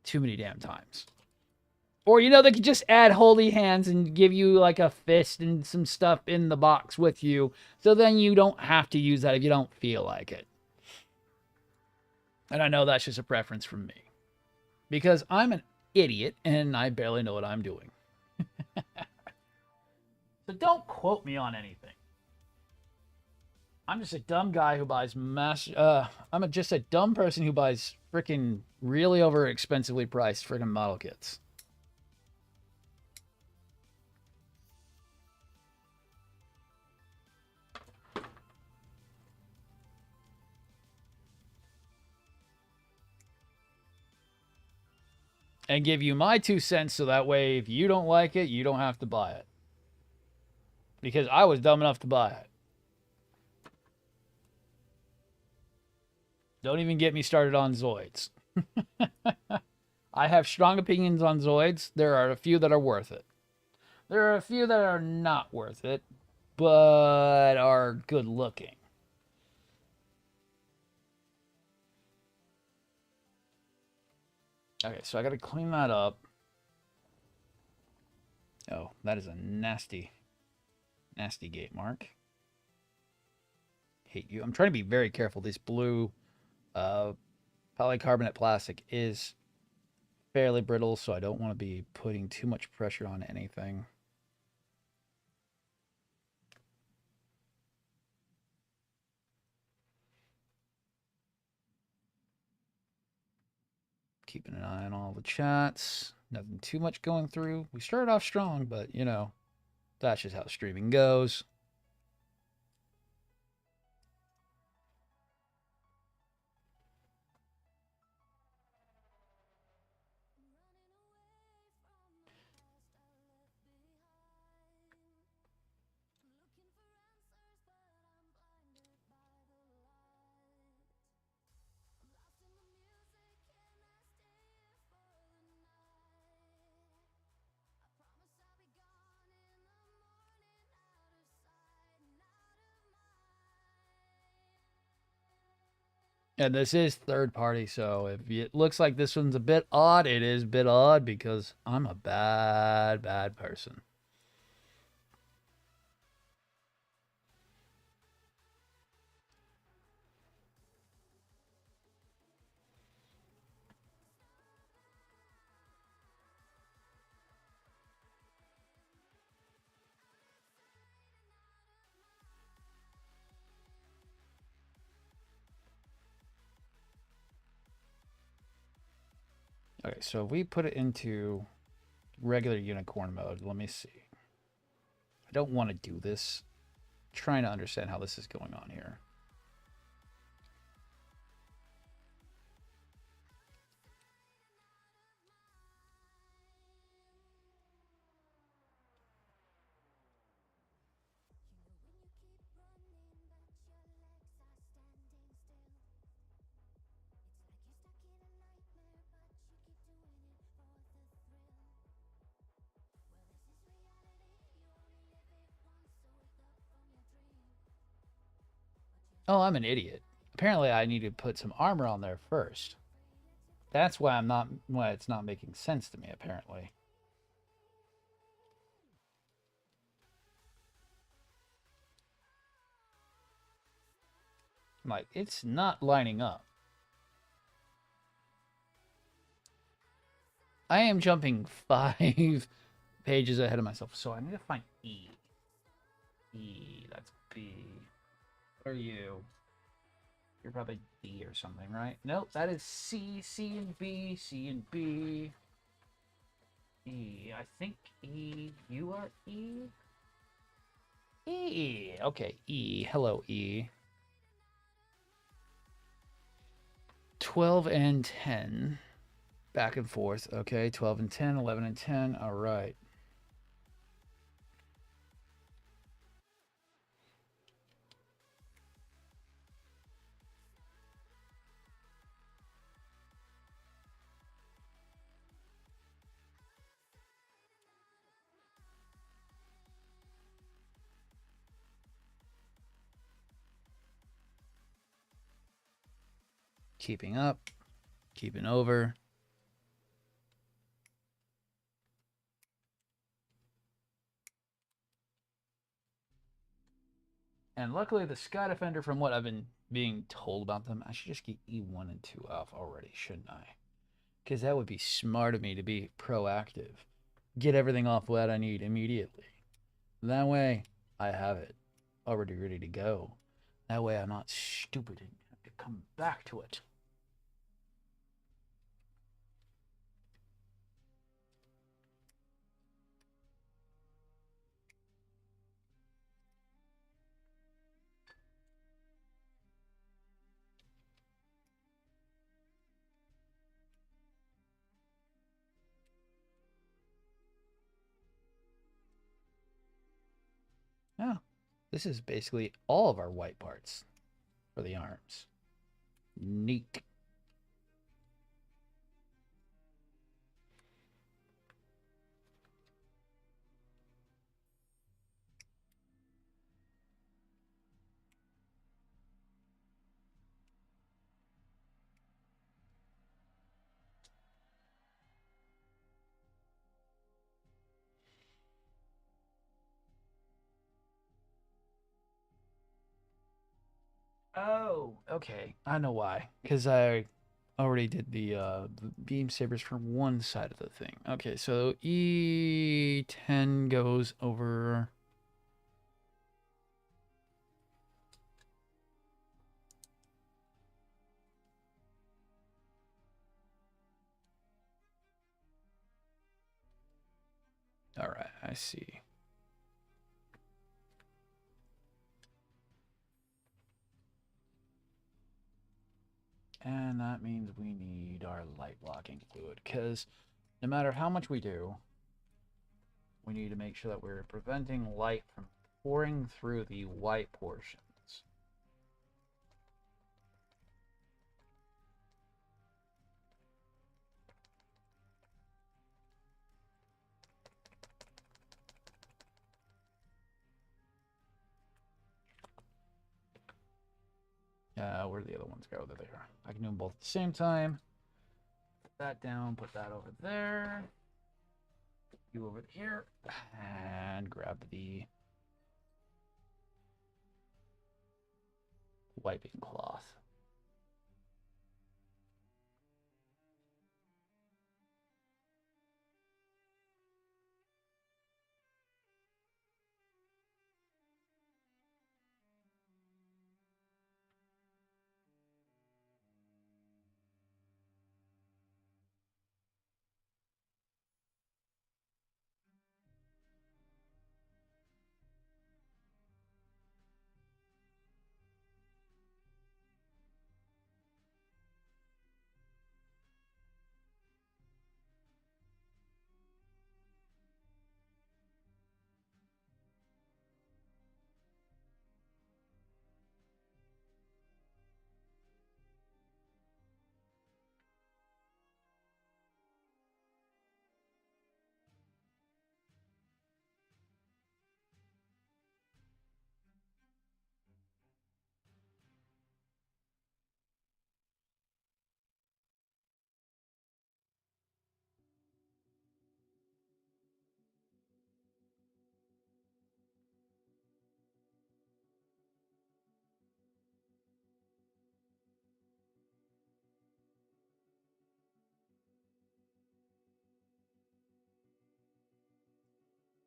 too many damn times. Or, you know, they could just add holy hands and give you like a fist and some stuff in the box with you, so then you don't have to use that if you don't feel like it. And I know that's just a preference from me, because I'm an idiot and I barely know what I'm doing. So don't quote me on anything. I'm just a dumb guy who buys just a dumb person who buys freaking really over expensively priced freaking model kits. And give you my 2 cents, so that way if you don't like it, you don't have to buy it. Because I was dumb enough to buy it. Don't even get me started on Zoids. I have strong opinions on Zoids. There are a few that are worth it. There are a few that are not worth it, but are good looking. Okay, so I got to clean that up. Oh, that is a nasty, nasty gate mark. Hate you. I'm trying to be very careful. This blue polycarbonate plastic is fairly brittle, so I don't want to be putting too much pressure on anything. Keeping an eye on all the chats. Nothing too much going through. We started off strong, but, you know, that's just how streaming goes. And this is third party, so if it looks like this one's a bit odd, it is a bit odd because I'm a bad, bad person. Okay, so if we put it into regular unicorn mode, let me see. I don't want to do this. I'm trying to understand how this is going on here. Oh, I'm an idiot. Apparently I need to put some armor on there first. That's why it's not making sense to me, apparently. I'm like, it's not lining up. I am jumping 5 pages ahead of myself, so I need to find E. E, that's B. What are you? You're probably D or something, right? Nope, that is C, C and B, C and B. E, I think E, you are E? E, okay, E, hello E. 12 and 10. Back and forth, okay, 12 and 10, 11 and 10, all right. keeping up, keeping over. And luckily, the Sky Defender, from what I've been being told about them, I should just get E1 and 2 off already, shouldn't I? Because that would be smart of me to be proactive. Get everything off what I need immediately. That way, I have it already ready to go. That way, I'm not stupid and have to come back to it. Yeah, this is basically all of our white parts for the arms. Neat. Oh, okay. I know why. Because I already did the beam sabers for one side of the thing. Okay, so E10 goes over. All right, I see. And that means we need our light blocking fluid, because no matter how much we do, we need to make sure that we're preventing light from pouring through the white portions. Where do the other ones go? There they are. I can do them both at the same time. Put that down, put that over there. You over here. And grab the wiping cloth.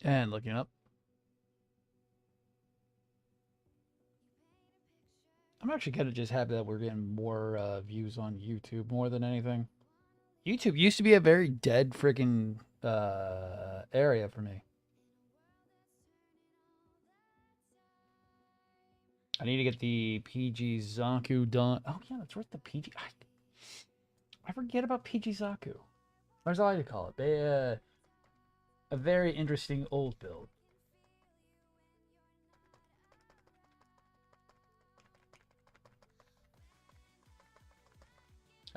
And looking up. I'm actually kind of just happy that we're getting more views on YouTube more than anything. YouTube used to be a very dead freaking area for me. I need to get the PG Zaku done. Oh yeah, that's right. The PG. I forget about PG Zaku. That's all I like to call it. A very interesting old build.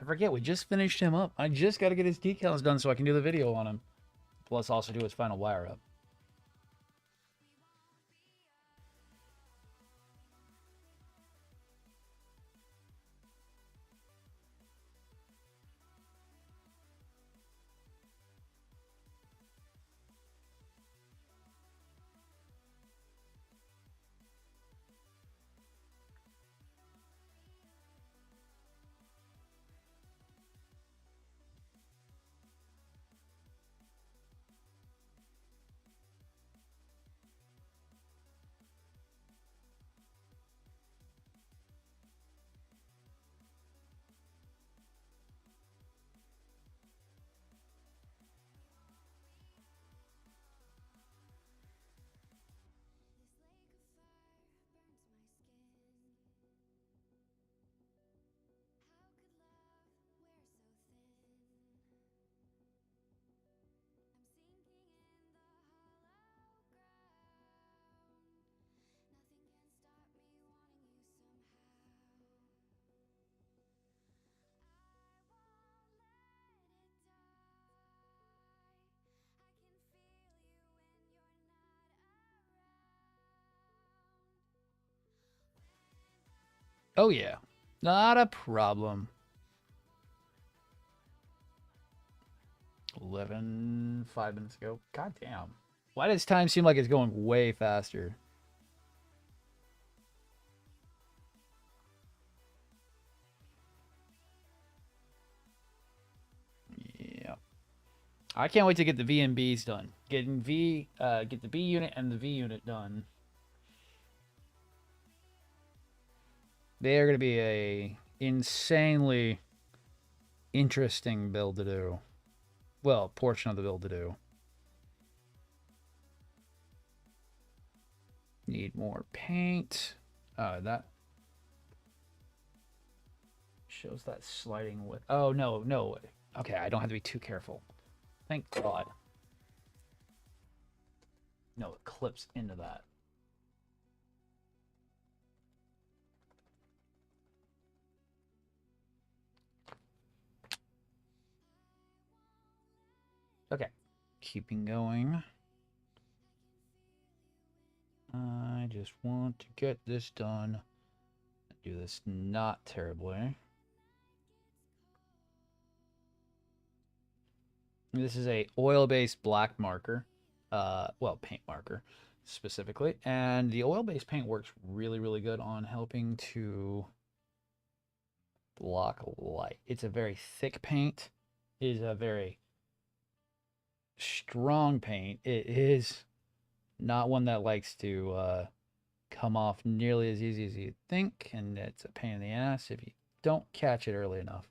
I forget, we just finished him up. I just got to get his decals done so I can do the video on him. Plus also do his final wire up. Oh, yeah. Not a problem. 11, 5 minutes ago. God damn. Why does time seem like it's going way faster? Yeah. I can't wait to get the V and Bs done. Get the B unit and the V unit done. They are going to be a insanely interesting build to do. Well, portion of the build to do. Need more paint. That shows that sliding with. Oh, no, no. Okay, I don't have to be too careful. Thank God. No, it clips into that. Okay, keeping going. I just want to get this done. Do this not terribly. This is a oil-based black marker. Well, paint marker specifically. And the oil-based paint works really, really good on helping to block light. It's a very thick paint. It is a very strong paint. It is not one that likes to come off nearly as easy as you think, and it's a pain in the ass if you don't catch it early enough.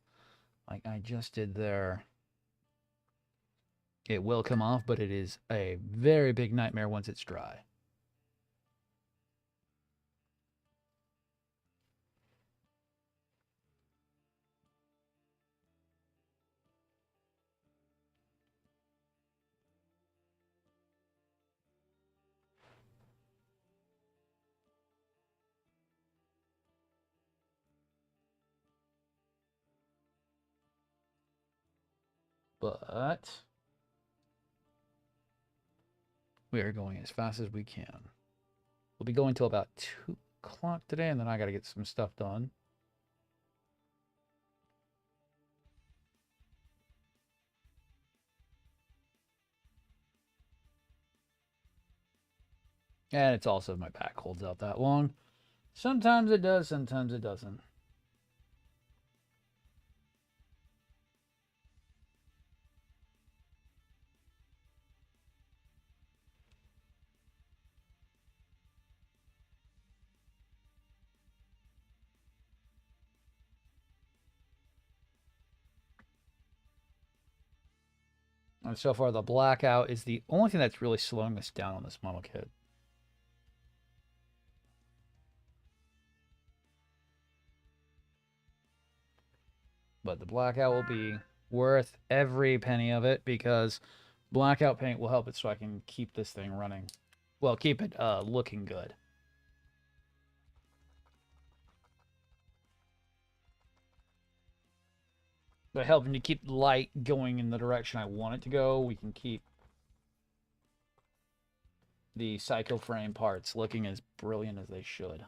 Like I just did there. It will come off, but it is a very big nightmare once it's dry. But we are going as fast as we can. We'll be going till about 2 o'clock today, and then I got to get some stuff done. And it's also my back holds out that long. Sometimes it does, sometimes it doesn't. And so far, the blackout is the only thing that's really slowing us down on this model kit. But the blackout will be worth every penny of it because blackout paint will help it so I can keep this thing running. Well, keep it looking good. By helping to keep the light going in the direction I want it to go, we can keep the cycle frame parts looking as brilliant as they should.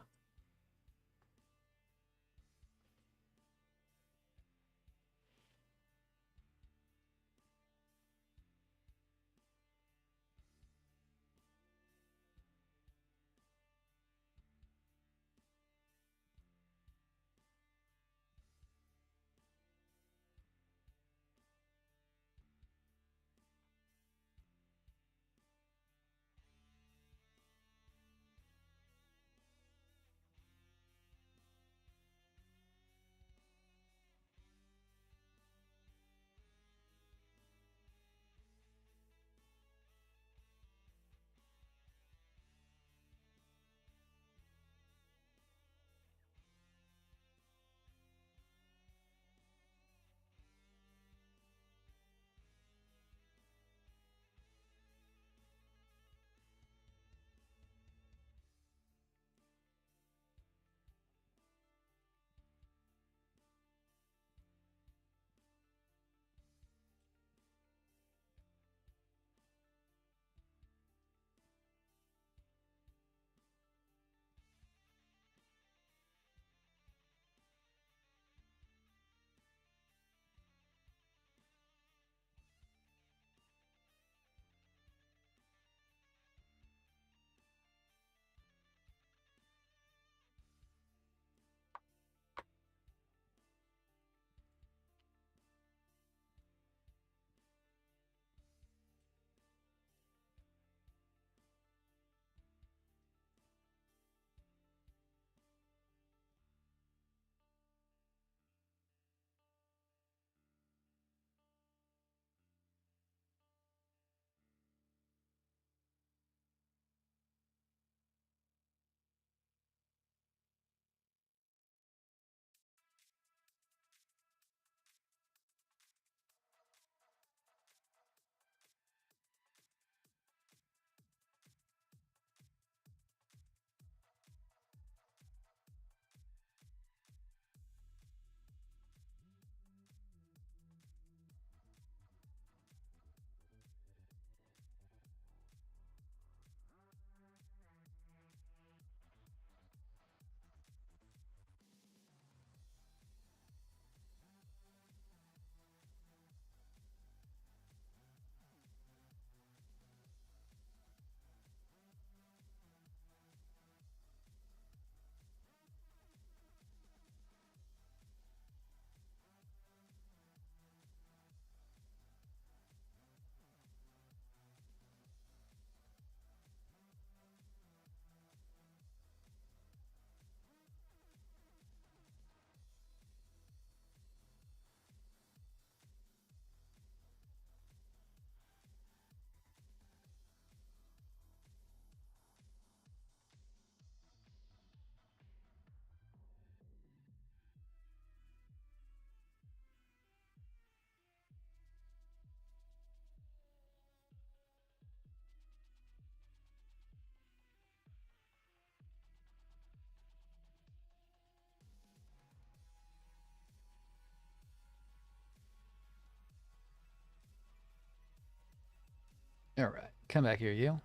All right, come back here, you.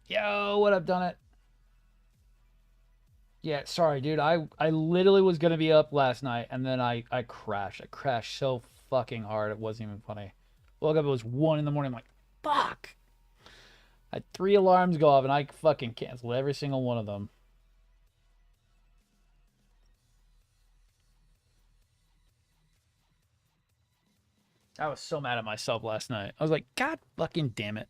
Yo, what up, done it? Yeah, sorry, dude. I literally was gonna be up last night, and then I crashed. I crashed so fucking hard it wasn't even funny. Woke up, it was 1 in the morning. I'm like, fuck. I had 3 alarms go off, and I fucking canceled every single one of them. I was so mad at myself last night. I was like, God fucking damn it.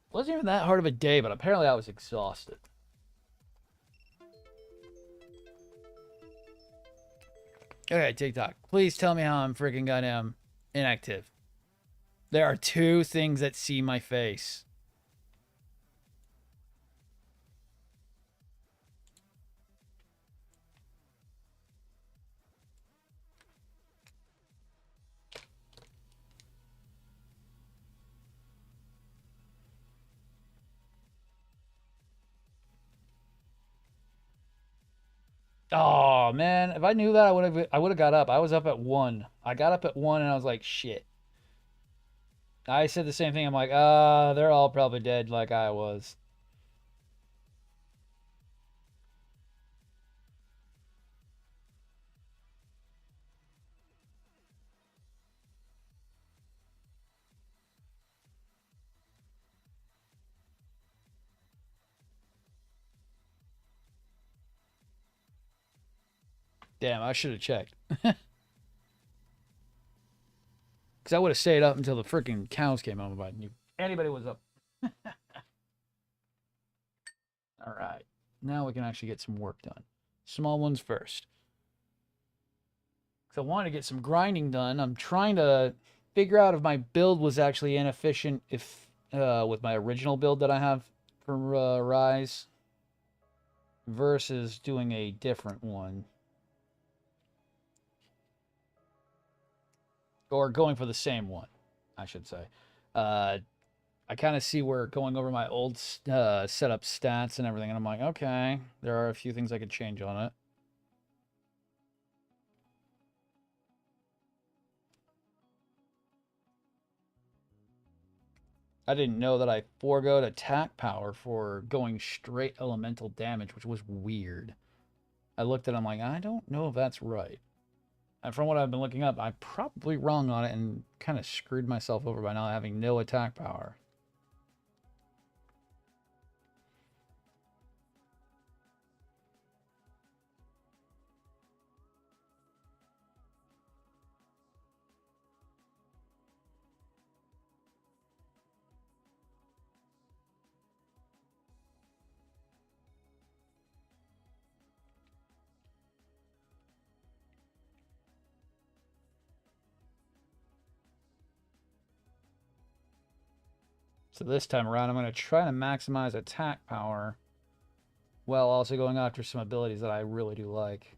It wasn't even that hard of a day, but apparently I was exhausted. Okay, TikTok. Please tell me how I'm freaking goddamn inactive. There are two things that see my face. Oh man, if I knew that I would have got up. I was up at 1. I got up at 1 and I was like, shit. I said the same thing. I'm like, they're all probably dead like I was. Damn, I should have checked. Because I would have stayed up until the freaking cows came home if I knew anybody was up. All right. Now we can actually get some work done. Small ones first. Because I wanted to get some grinding done. I'm trying to figure out if my build was actually inefficient if with my original build that I have for Rise versus doing a different one. Or going for the same one, I should say. Uh, I kind of see where going over my old setup stats and everything, and I'm like, okay, there are a few things I could change on it. I didn't know that I foregoed attack power for going straight elemental damage, which was weird. I looked at it, I'm like, I don't know if that's right. And from what I've been looking up, I'm probably wrong on it and kind of screwed myself over by not having no attack power. So this time around, I'm going to try to maximize attack power while also going after some abilities that I really do like.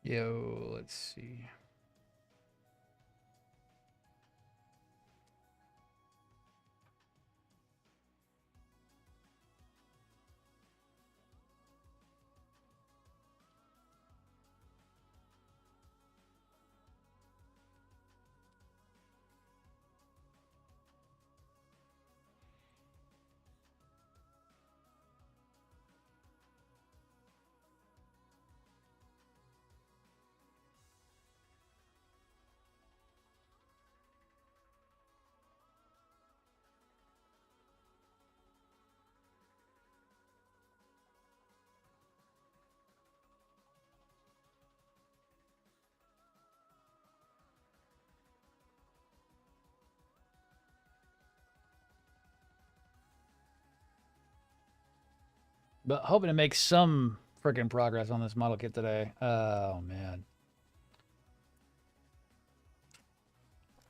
Yo, let's see. But hoping to make some freaking progress on this model kit today. Oh, man.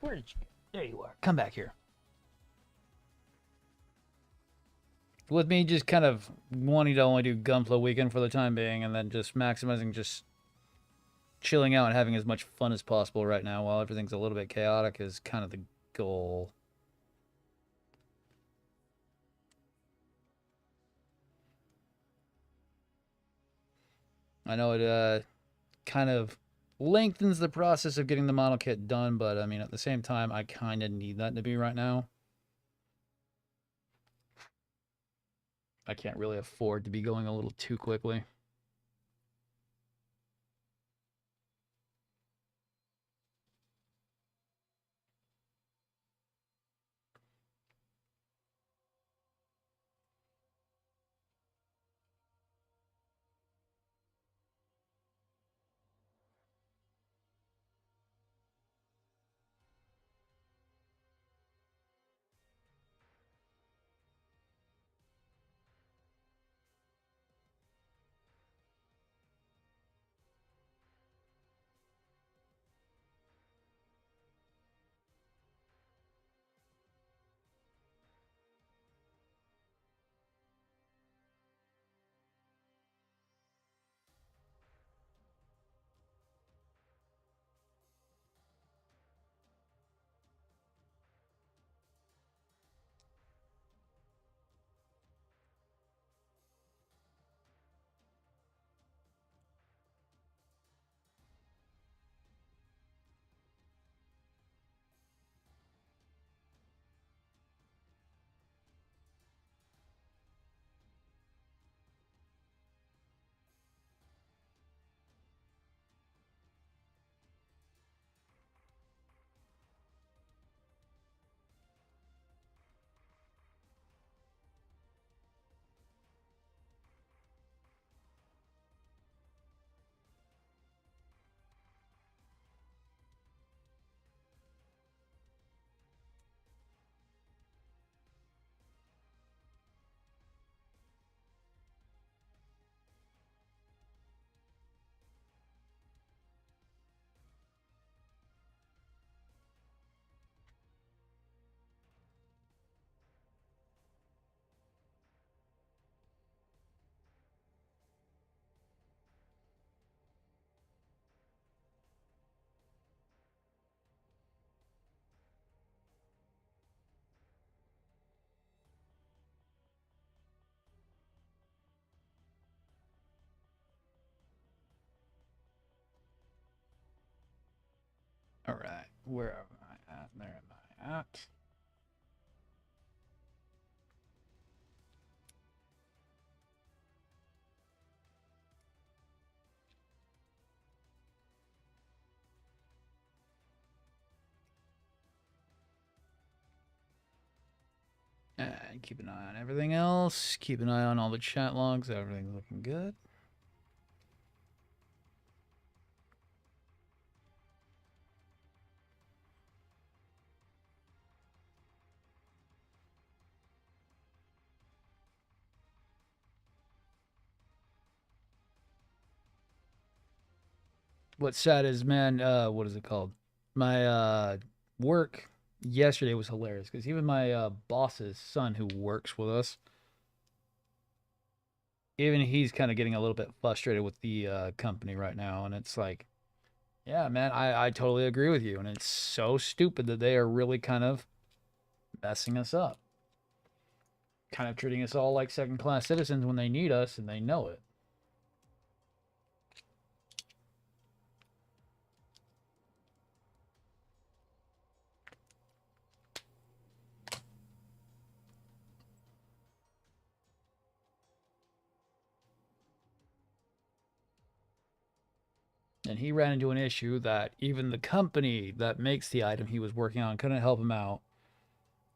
Where did you go? There you are. Come back here. With me just kind of wanting to only do gunpla weekend for the time being and then just maximizing just chilling out and having as much fun as possible right now while everything's a little bit chaotic is kind of the goal. I know it kind of lengthens the process of getting the model kit done, but I mean, at the same time, I kind of need that to be right now. I can't really afford to be going a little too quickly. All right, where am I at? There am I at. And keep an eye on everything else. Keep an eye on all the chat logs. Everything's looking good. What's sad is, man, what is it called? My work yesterday was hilarious because even my boss's son who works with us, even he's kind of getting a little bit frustrated with the company right now, and it's like, yeah, man, I totally agree with you, and it's so stupid that they are really kind of messing us up, kind of treating us all like second class citizens when they need us and they know it. And he ran into an issue that even the company that makes the item he was working on couldn't help him out.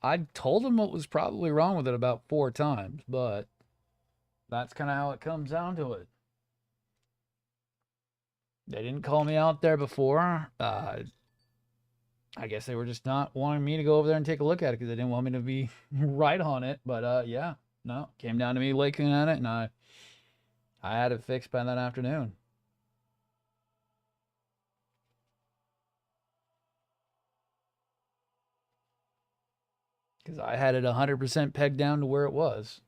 I told him what was probably wrong with it about 4 times, but that's kind of how it comes down to it. They didn't call me out there before. I guess they were just not wanting me to go over there and take a look at it because they didn't want me to be right on it. But yeah, no, came down to me looking at it, and I had it fixed by that afternoon. Because I had it 100% pegged down to where it was.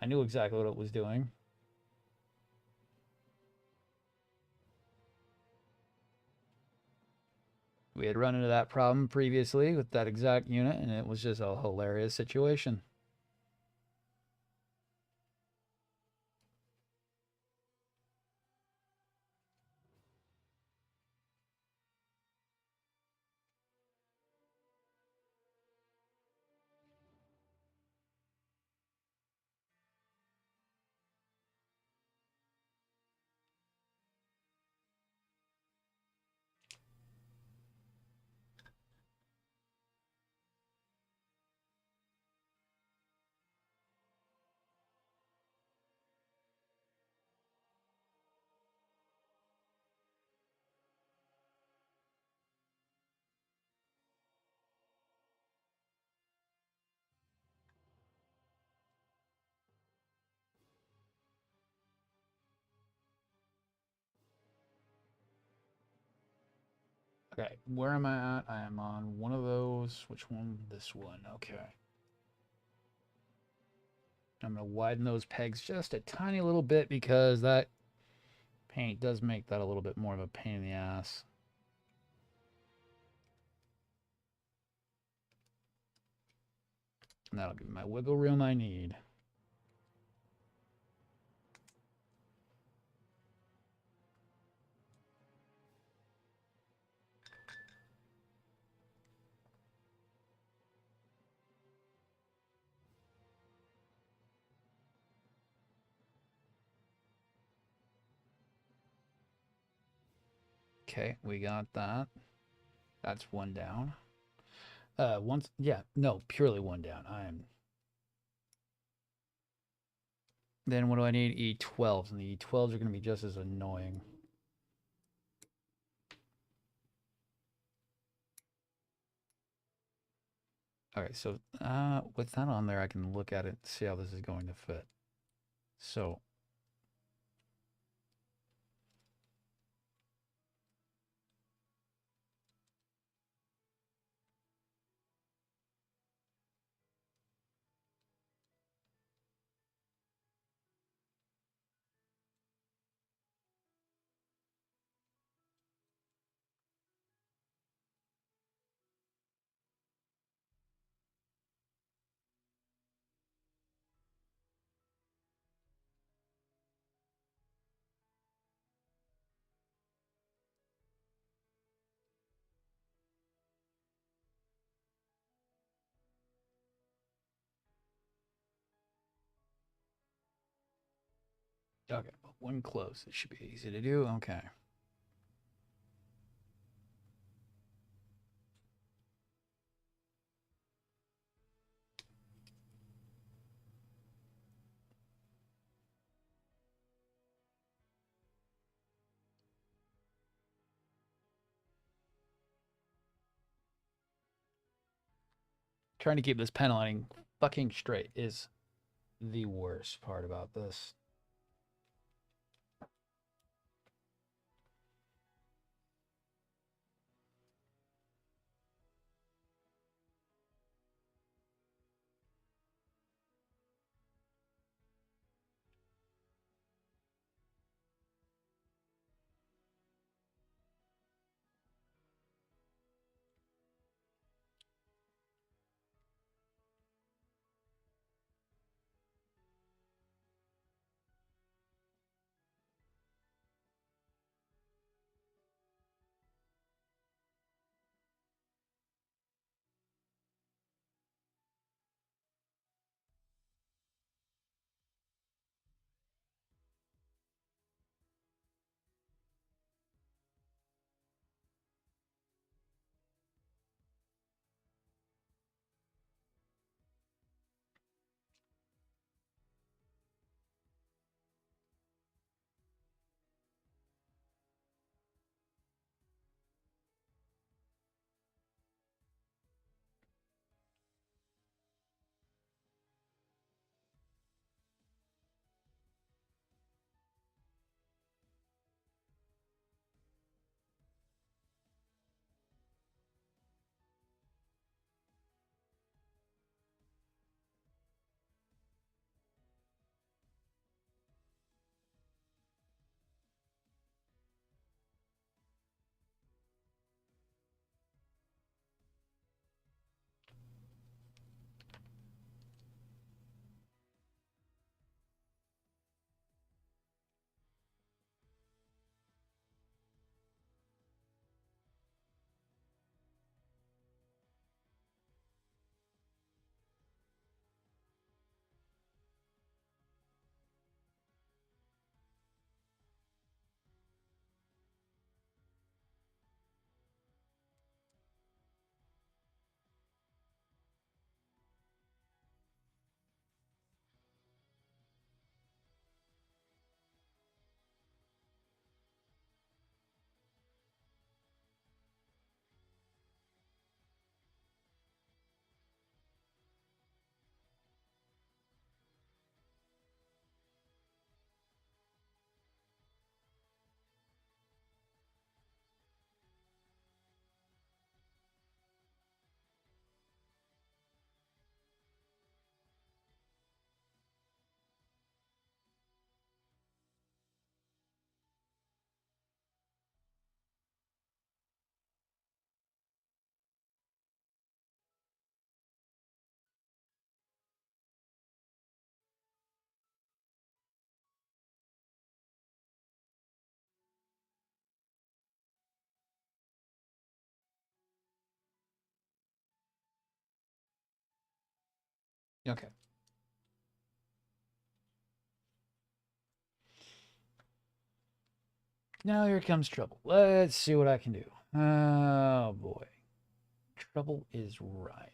I knew exactly what it was doing. We had run into that problem previously with that exact unit, and it was just a hilarious situation. Okay, where am I at? I am on one of those. Which one? This one. Okay. I'm going to widen those pegs just a tiny little bit because that paint does make that a little bit more of a pain in the ass. And that'll give me my wiggle room I need. Okay, we got that. That's one down. Yeah, no, purely one down. I am. Then what do I need? E12s, and the E12s are going to be just as annoying. Okay, so with that on there, I can look at it and see how this is going to fit. So okay, one close. It should be easy to do. Okay. Trying to keep this pen lining fucking straight is the worst part about this. Okay. Now here comes trouble. Let's see what I can do. Oh boy. Trouble is right.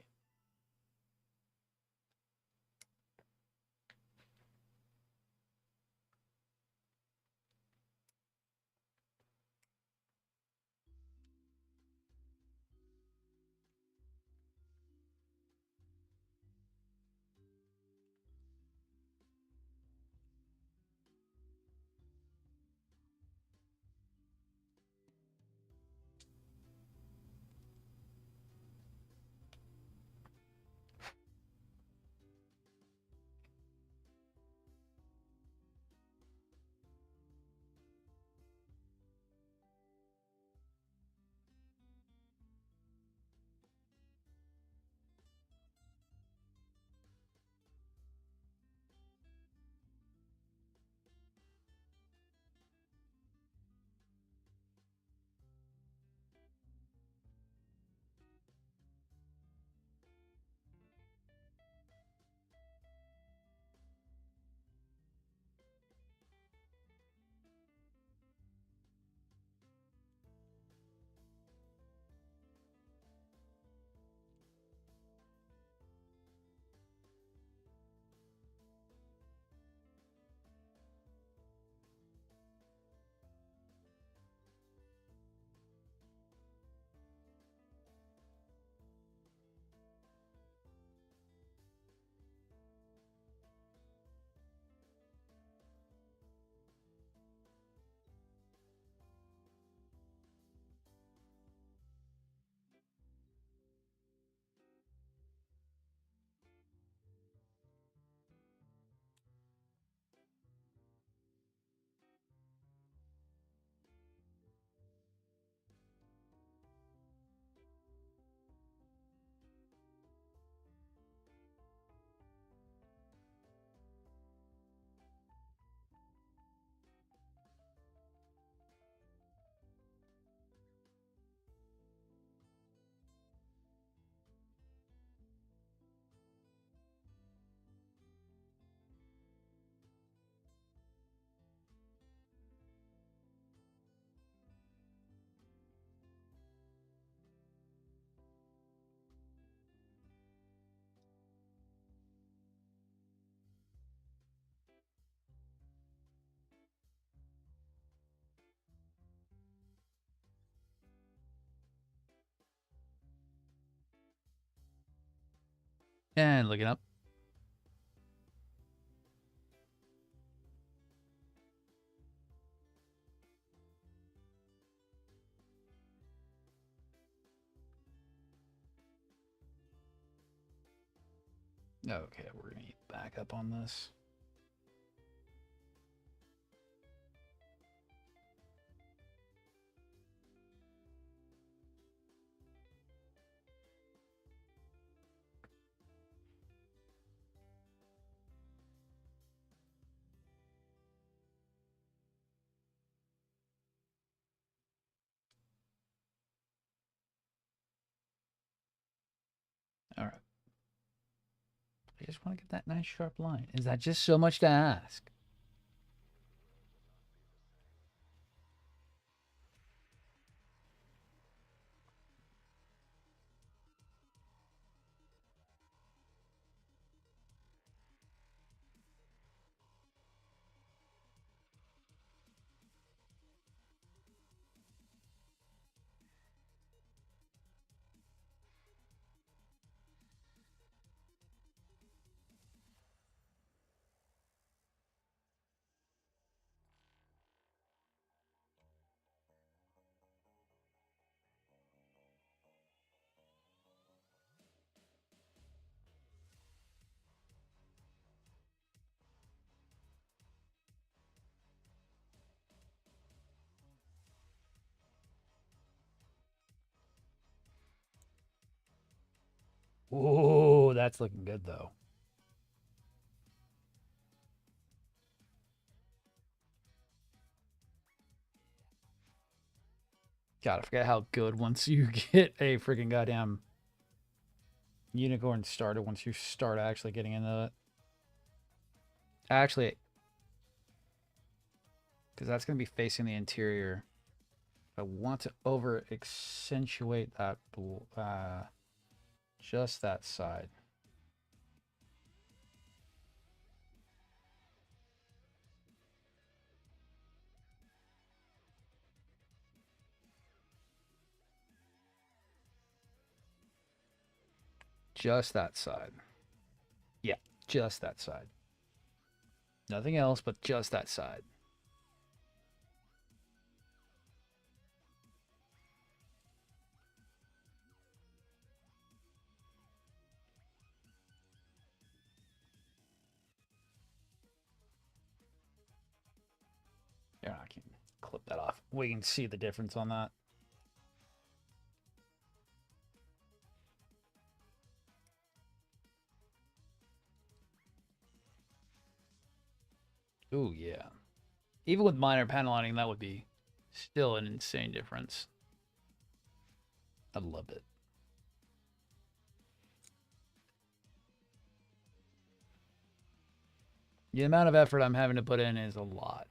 And looking up. Okay, we're gonna back up on this. All right. I just want to get that nice sharp line. Is that just so much to ask? Whoa, that's looking good though. God, I forget how good once you get a freaking goddamn unicorn started once you start actually getting into it. Actually, because that's going to be facing the interior. I want to over accentuate that, just that side. Just that side. Yeah, just that side. Nothing else but just that side. Yeah, I can clip that off. We can see the difference on that. Ooh, yeah. Even with minor panel lining, that would be still an insane difference. I love it. The amount of effort I'm having to put in is a lot.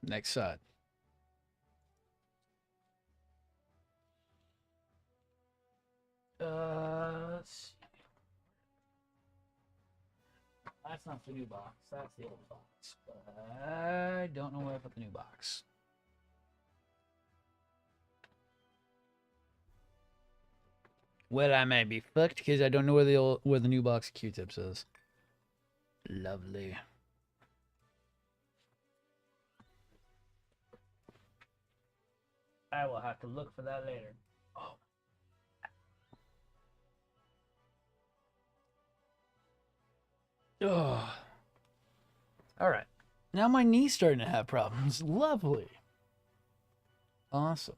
Next side. Let's see. That's not the new box. That's the old box. But I don't know where I put the new box. Well, I may be fucked because I don't know where the new box of Q-tips is. Lovely. I will have to look for that later. Oh. Oh. All right. Now my knee's starting to have problems. Lovely. Awesome.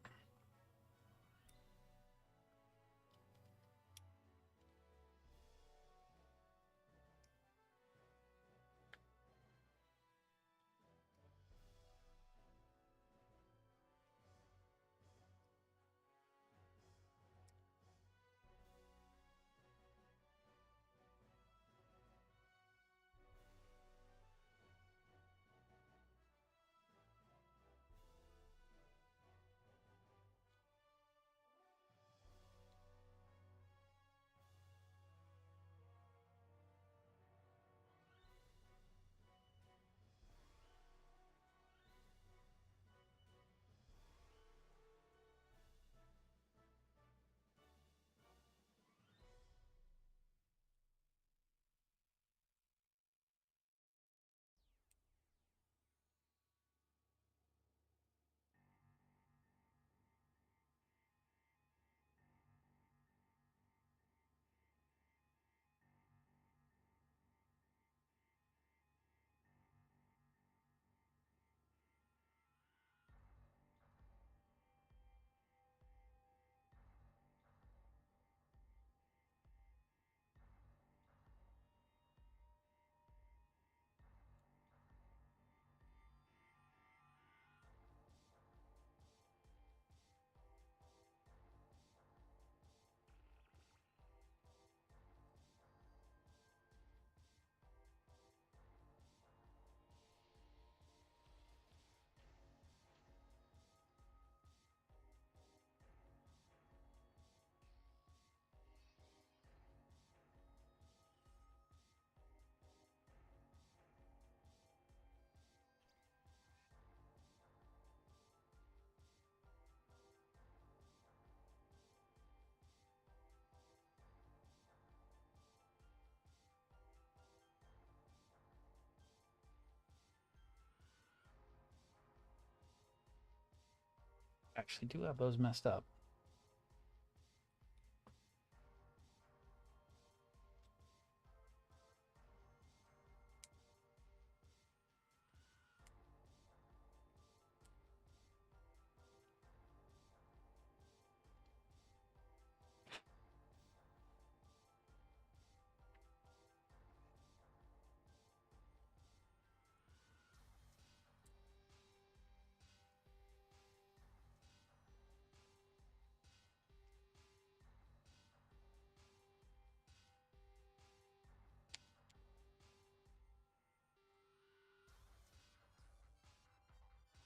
Actually, do have those messed up.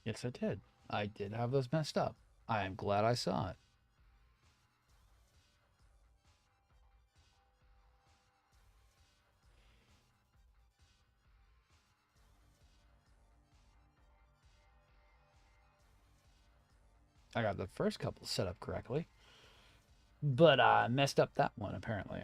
Yes, I did. I did have those messed up. I am glad I saw it. I got the first couple set up correctly, but I messed up that one apparently.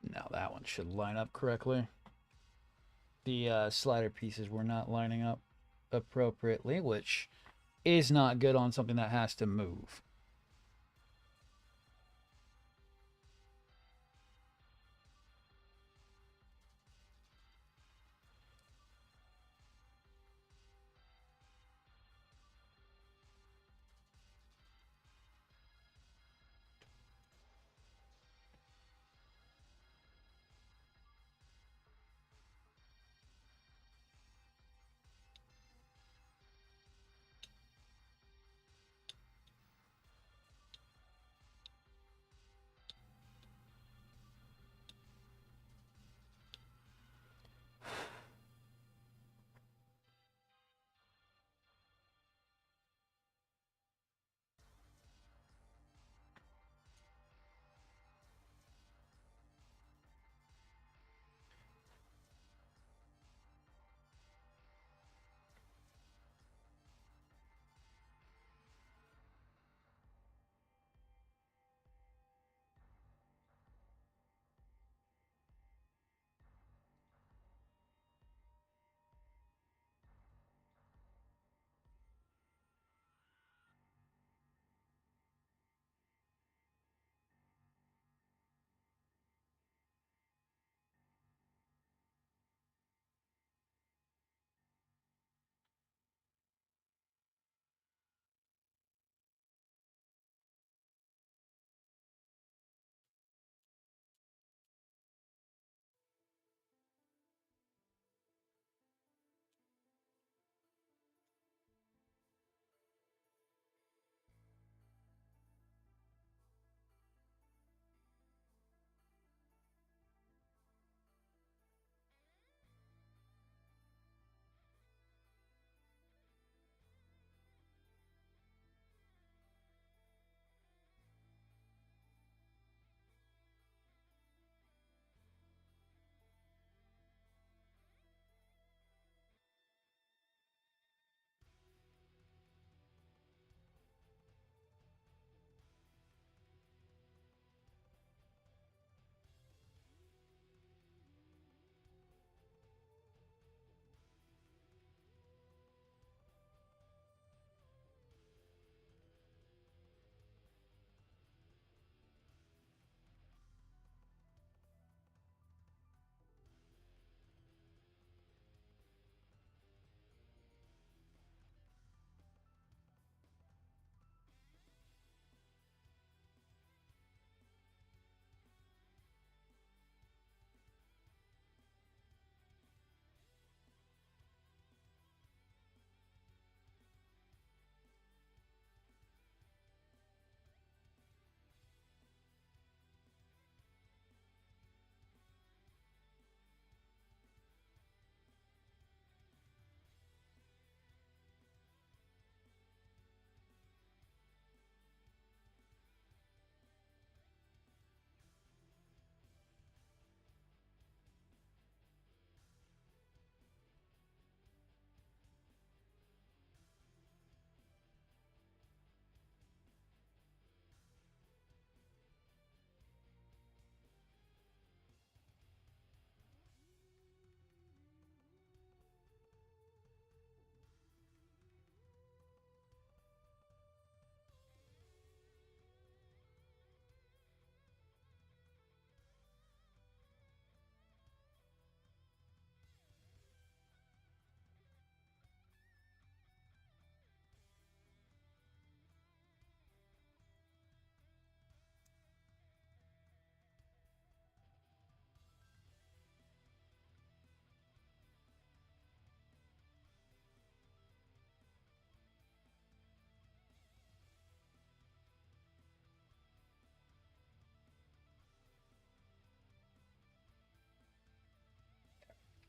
Now that one should line up correctly. The slider pieces were not lining up appropriately, which is not good on something that has to move.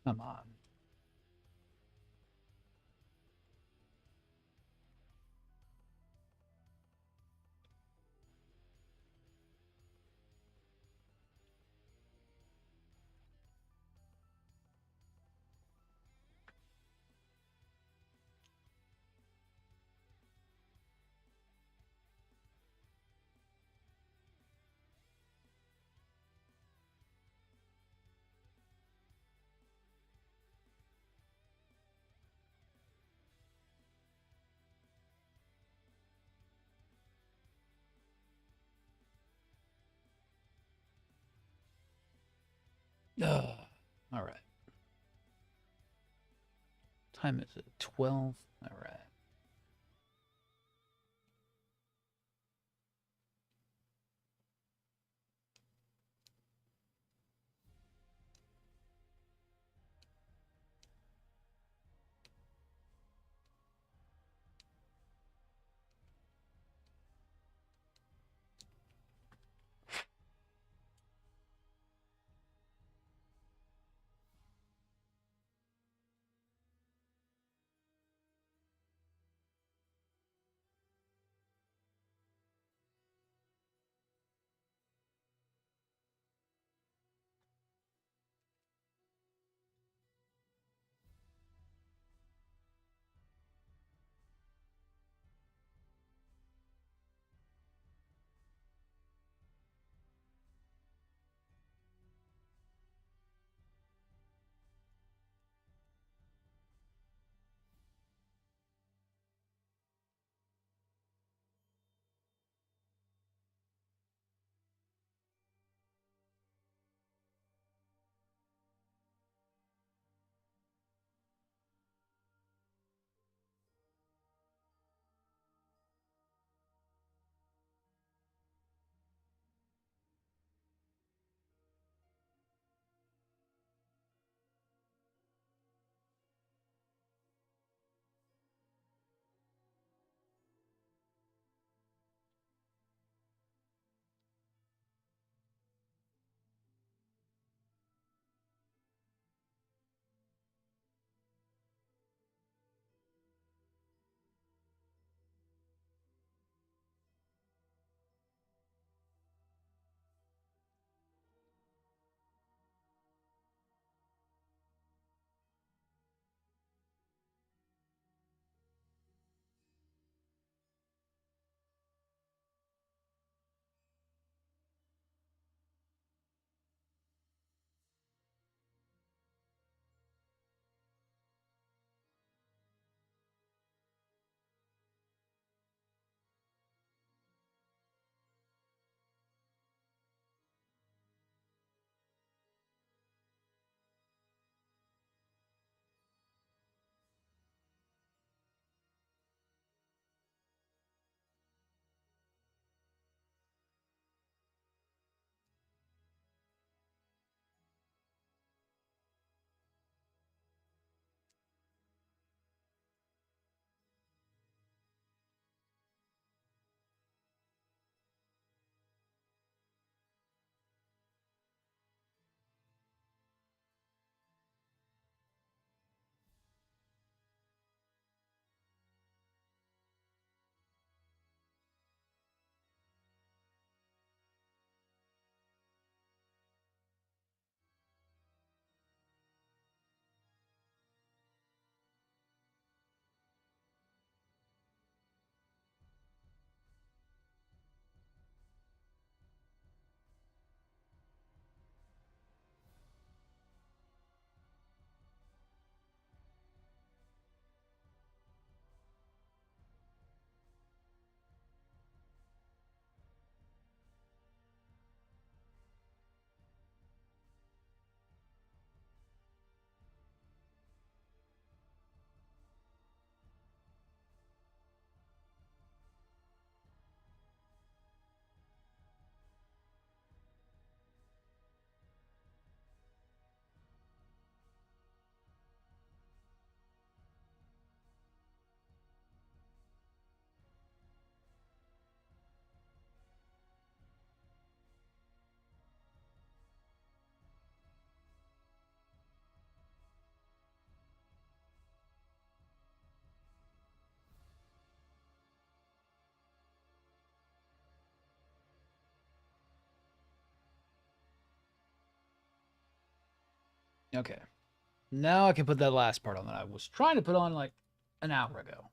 Come on. Ugh. All right. Time is it? 12. All right. Okay. Now I can put that last part on that I was trying to put on like an hour ago.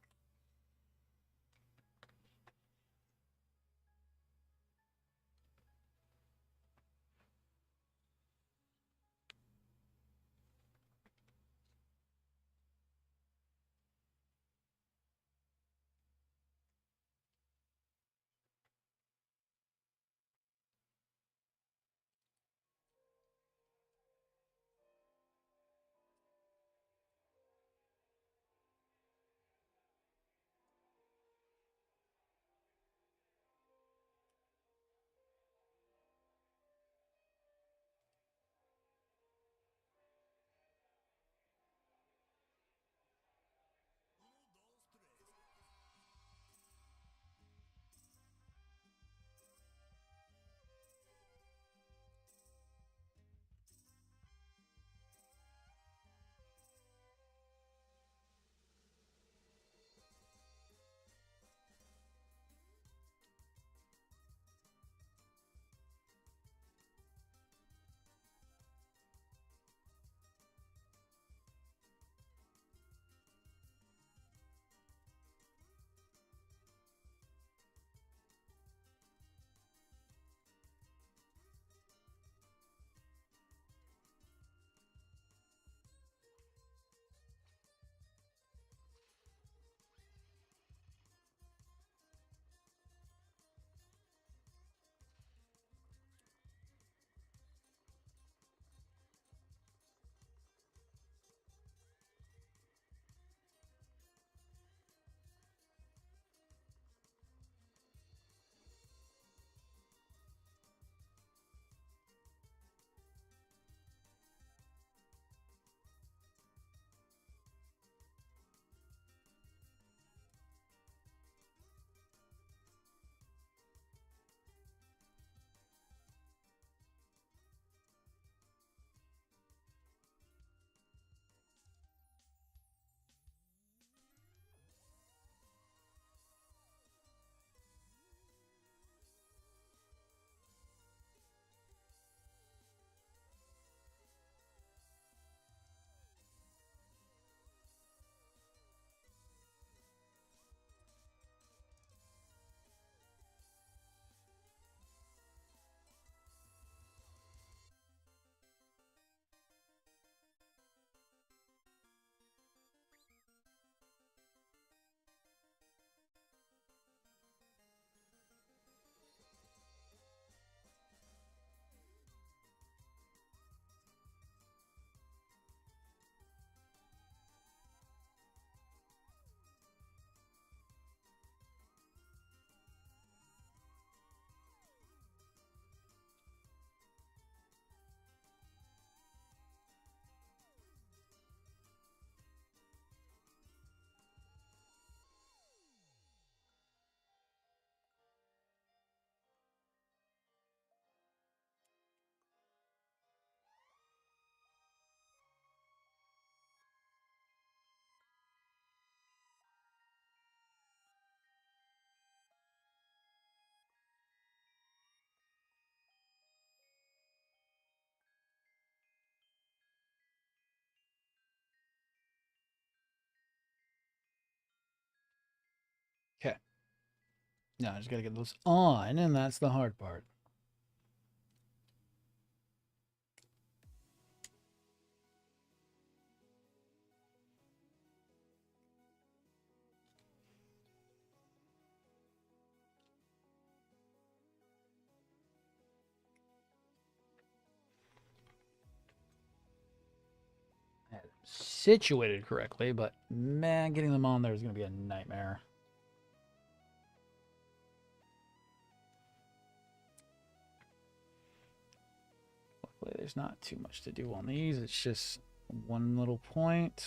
Okay. Now I just got to get those on, and that's the hard part. I had them situated correctly, but man, getting them on there is going to be a nightmare. Luckily, there's not too much to do on these. It's just one little point.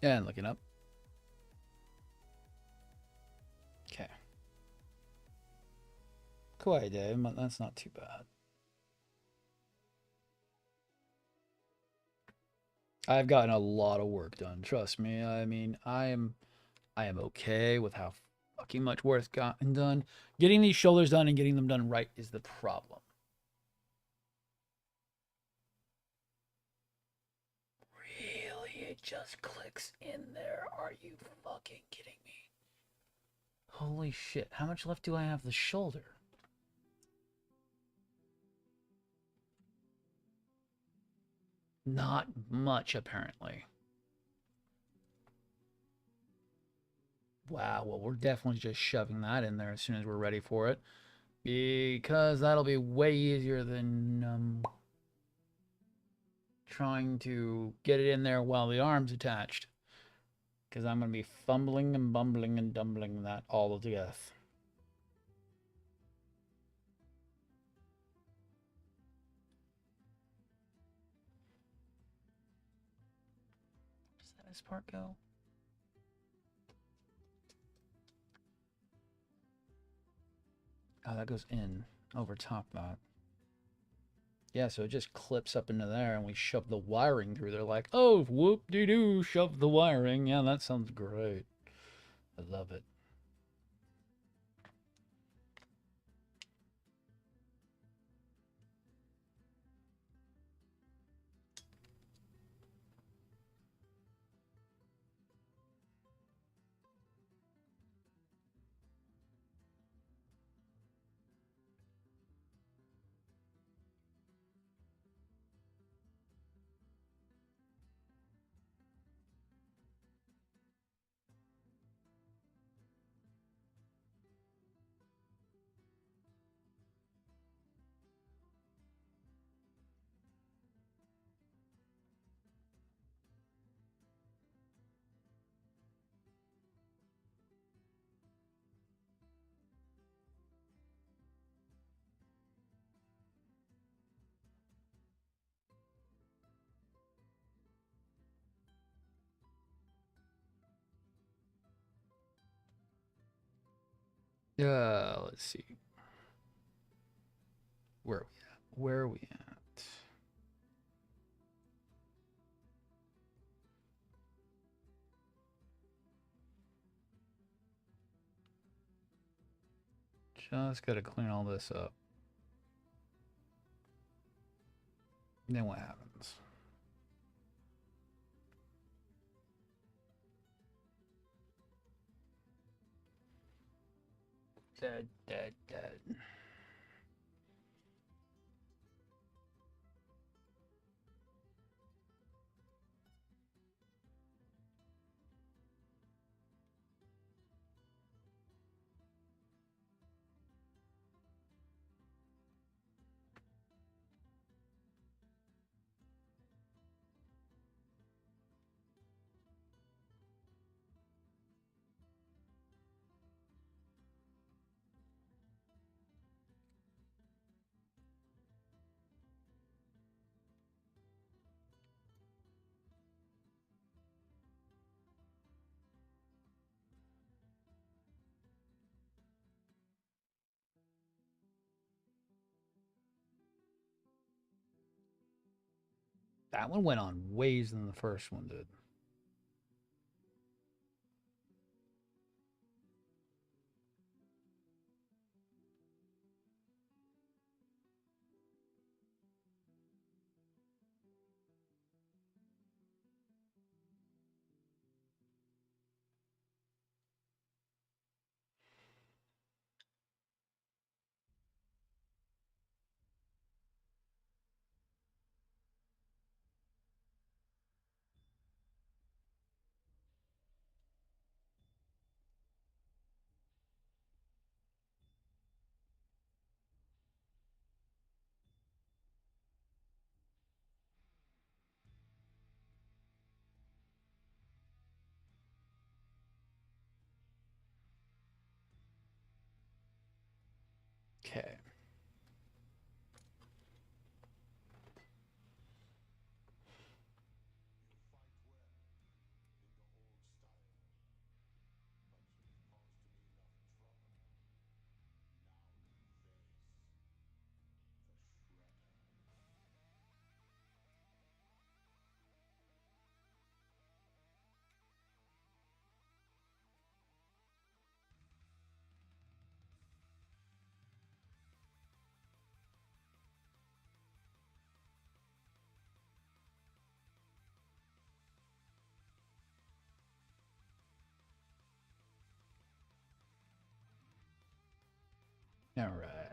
And looking up. Okay. Quiet day, but that's not too bad. I've gotten a lot of work done, trust me. I mean, I am okay with how fucking much work's gotten done. Getting these shoulders done and getting them done right is the problem. Really? It just clicks in there? Are you fucking kidding me? Holy shit. How much left do I have the shoulder? Not much, apparently. Wow, well, we're definitely just shoving that in there as soon as we're ready for it. Because that'll be way easier than trying to get it in there while the arm's attached. Because I'm going to be fumbling and bumbling and dumbling that all to death. Does that this part go? Oh, that goes in over top that. Yeah, so it just clips up into there and we shove the wiring through there like, oh, whoop-de-doo, shove the wiring. Yeah, that sounds great. I love it. Let's see. Where are we at? Where are we at? Just gotta clean all this up. And then what happens? Dead. That one went on ways than the first one did. Okay. All right.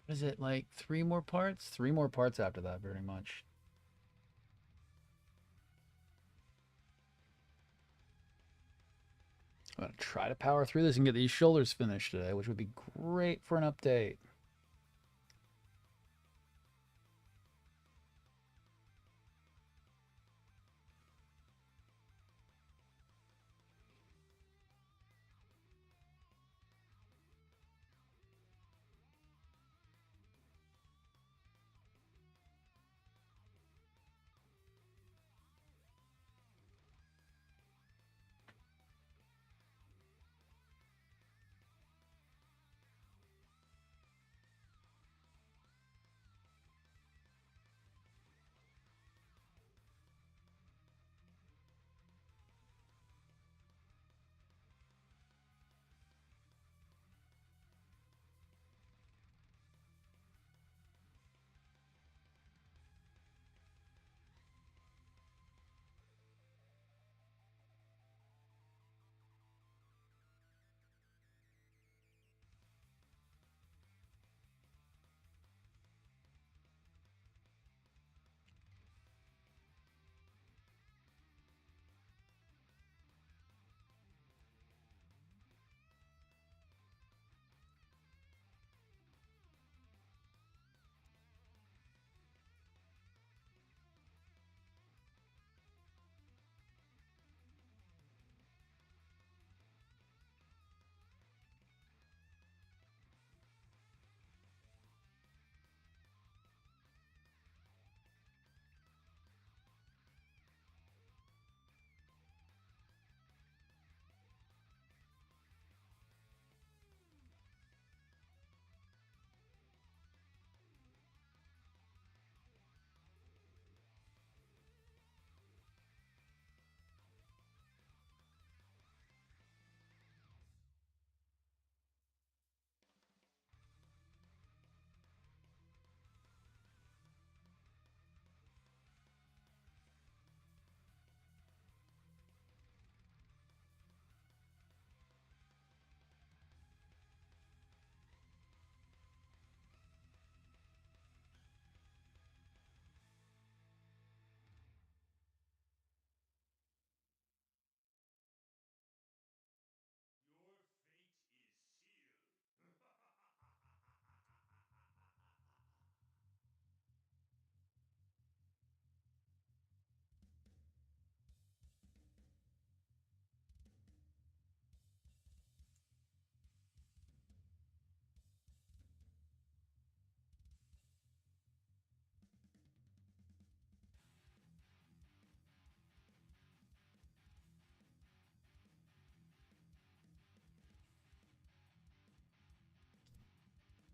What is it, like 3 more parts? 3 more parts after that, very much. I'm going to try to power through this and get these shoulders finished today, which would be great for an update. Your fate is sealed.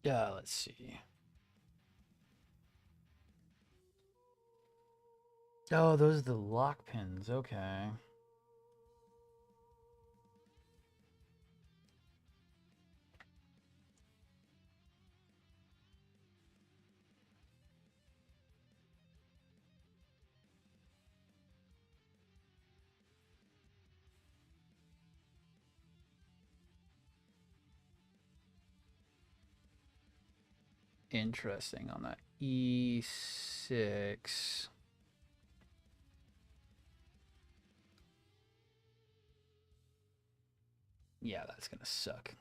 Yeah, let's see. Oh, those are the lock pins. Okay. Interesting on that E6. Yeah, that's going to suck.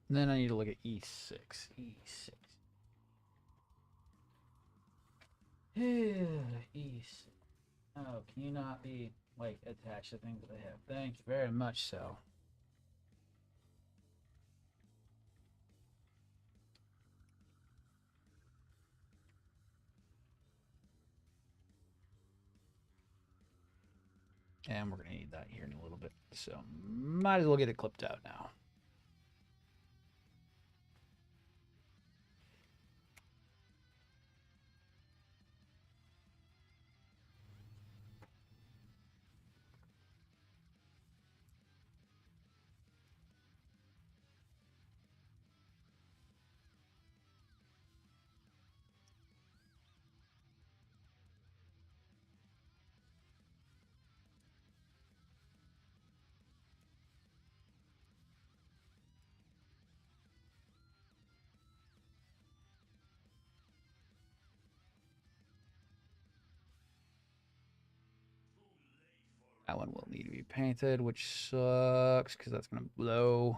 And then I need to look at E6. E6. E6. Oh, can you not be, like, attached to things that I have? Thank you very much, so. And we're going to need that here in a little bit. So, might as well get it clipped out now. That one will need to be painted, which sucks because that's going to blow.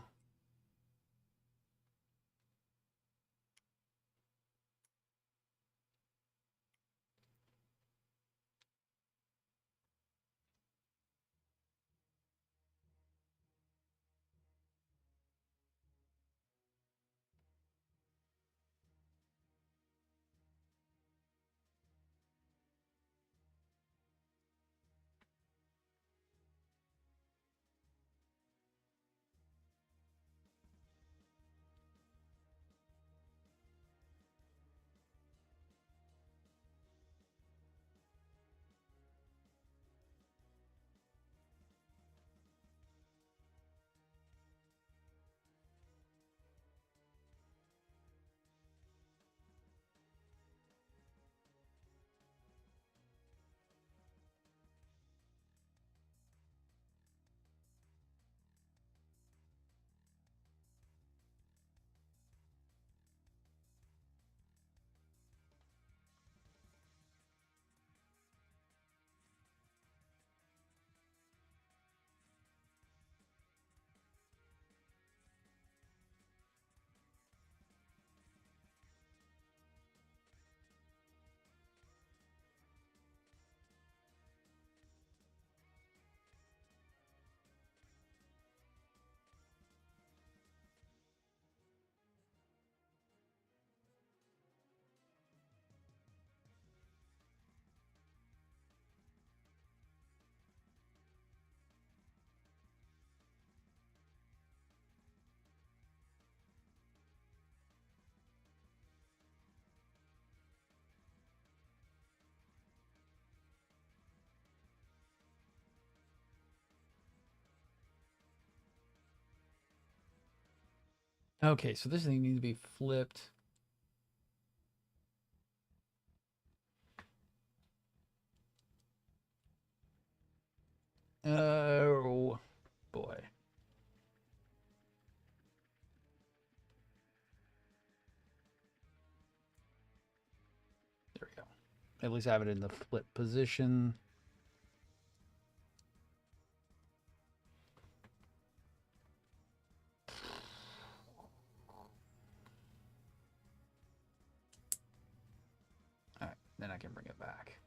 Okay, so this thing needs to be flipped. Oh, boy. There we go. At least have it in the flip position. All right, then I can bring it back.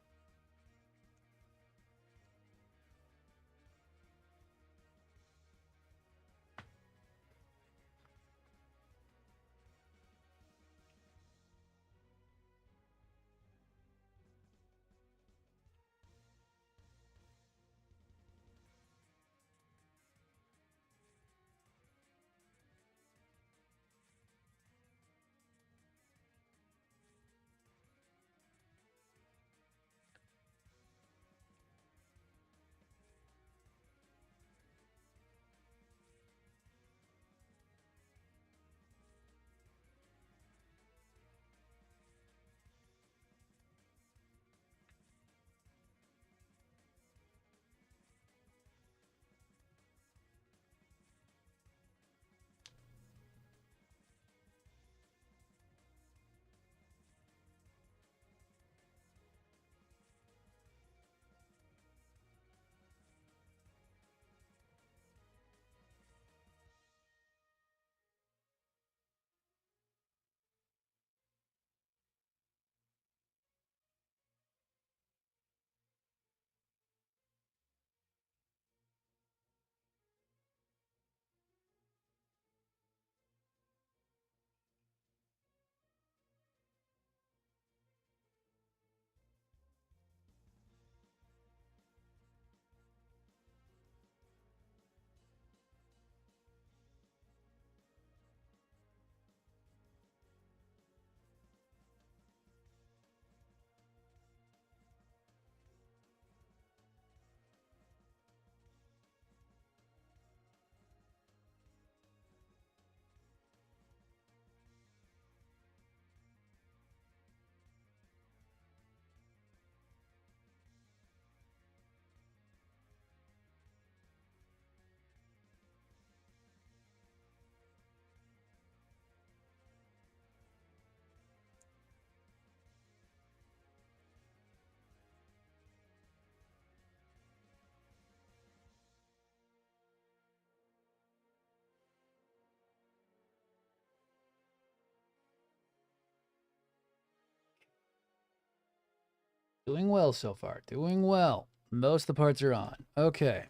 Doing well so far. Doing well. Most of the parts are on. Okay.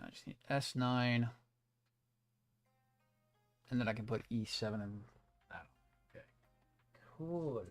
I just need S9. And then I can put E7 and that. Okay. Cool.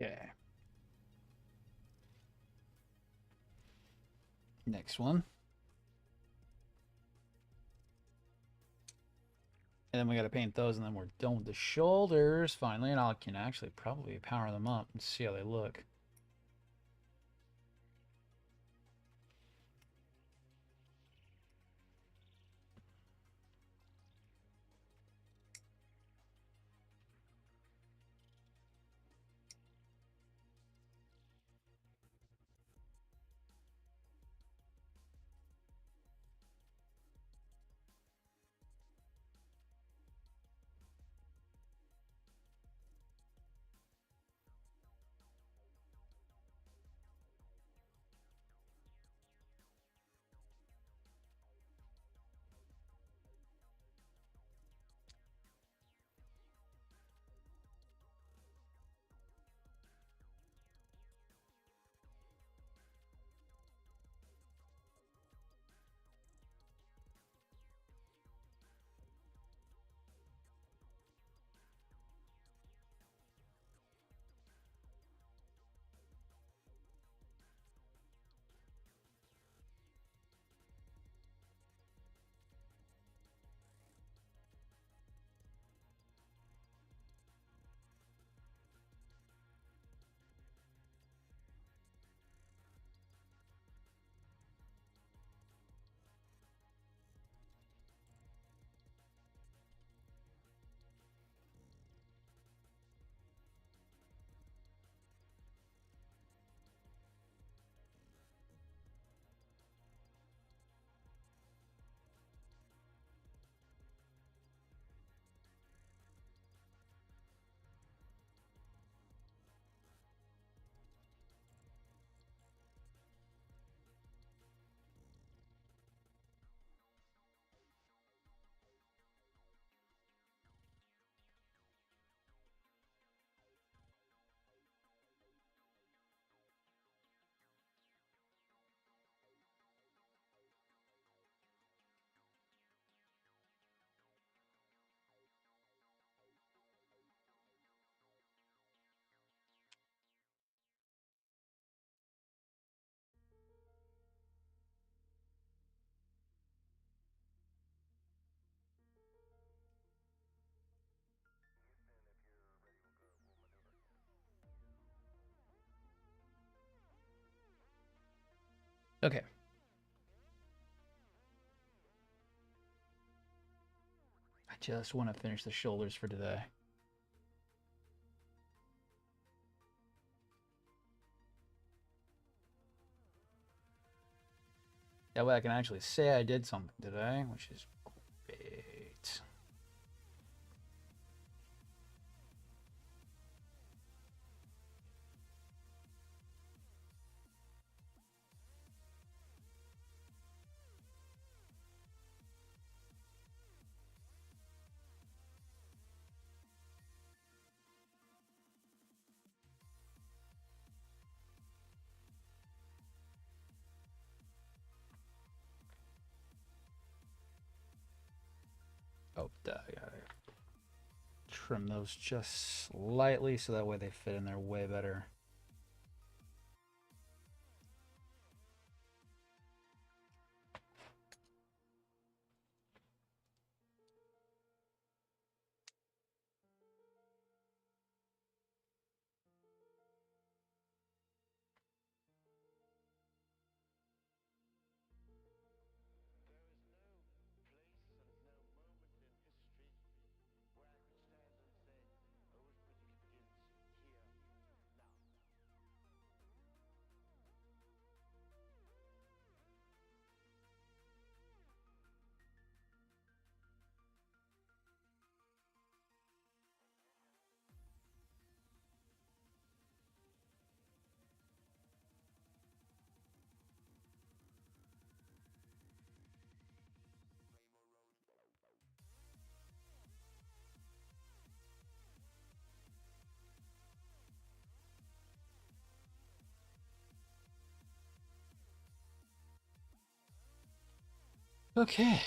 Okay. Next one. And then we got to paint those, and then we're done with the shoulders finally. And I can actually probably power them up and see how they look. Okay. I just want to finish the shoulders for today. That way I can actually say I did something today, which is great. Oh, I gotta trim those just slightly so that way they fit in there way better. Okay.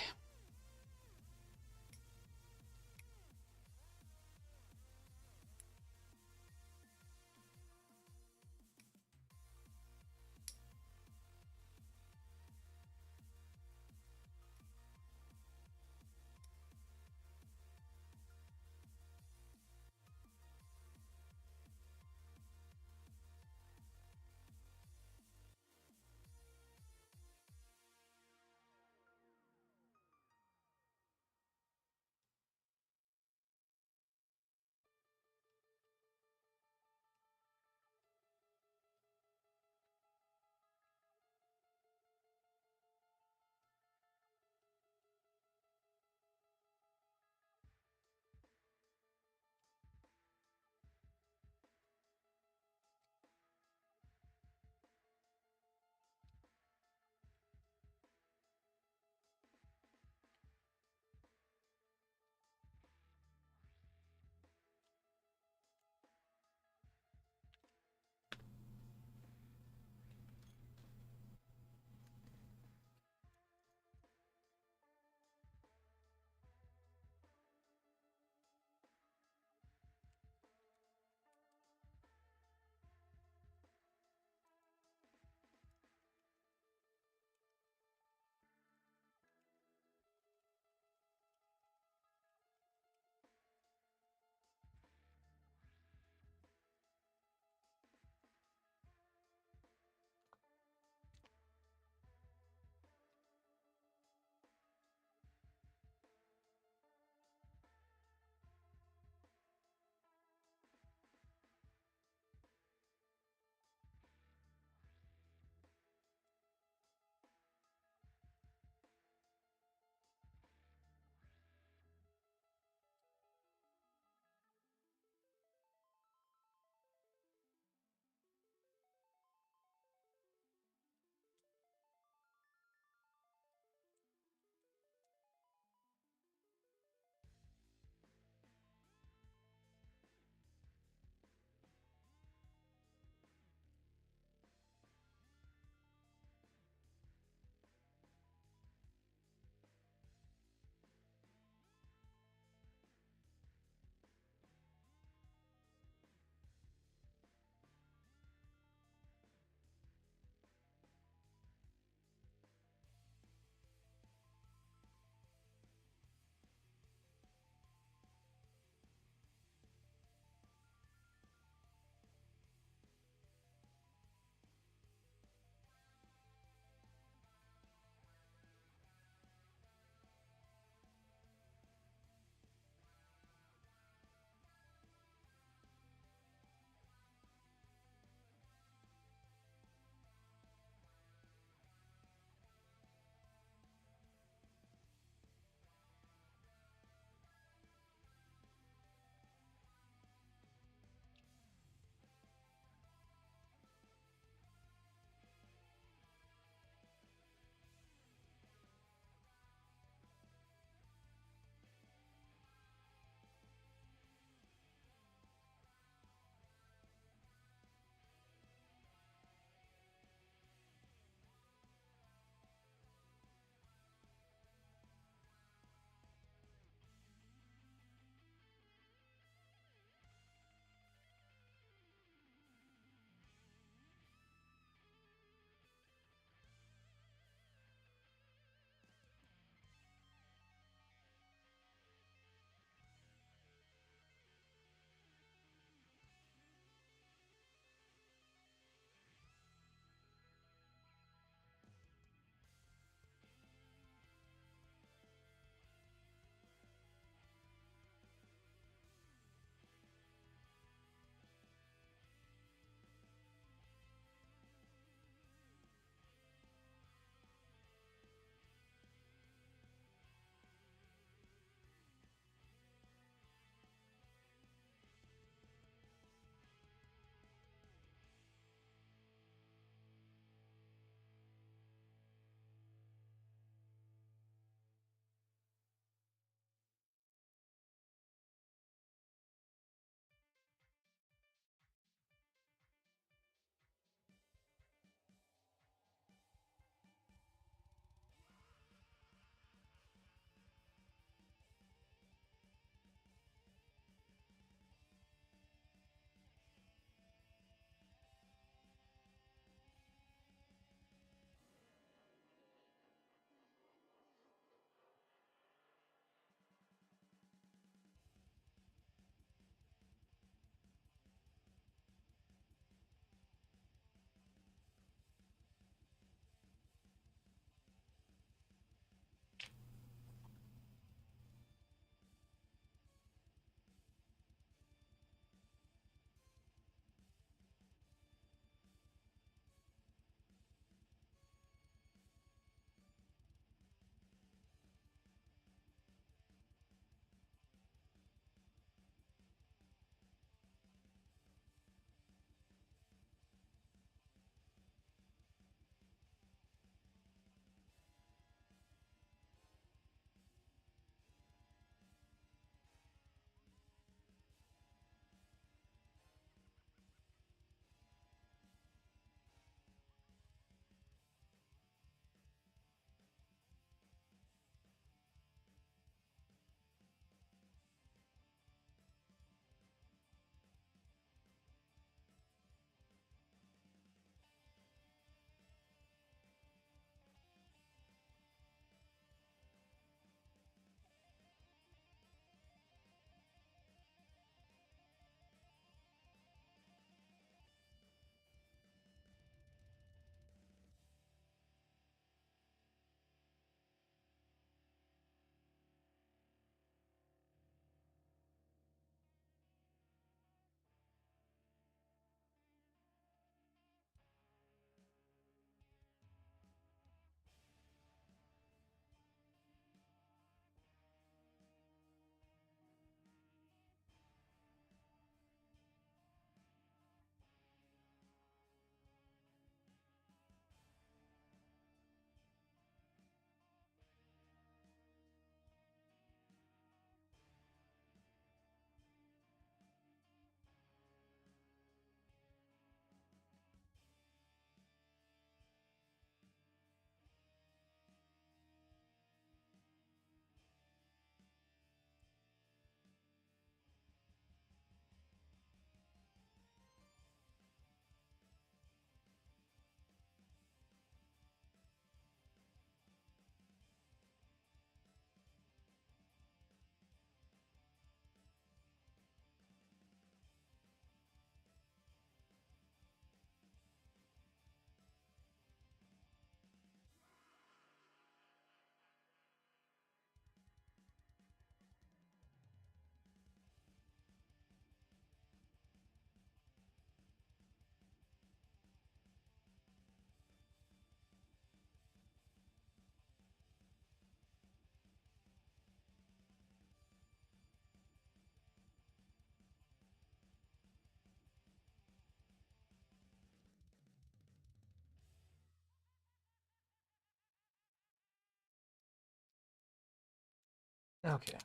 Okay.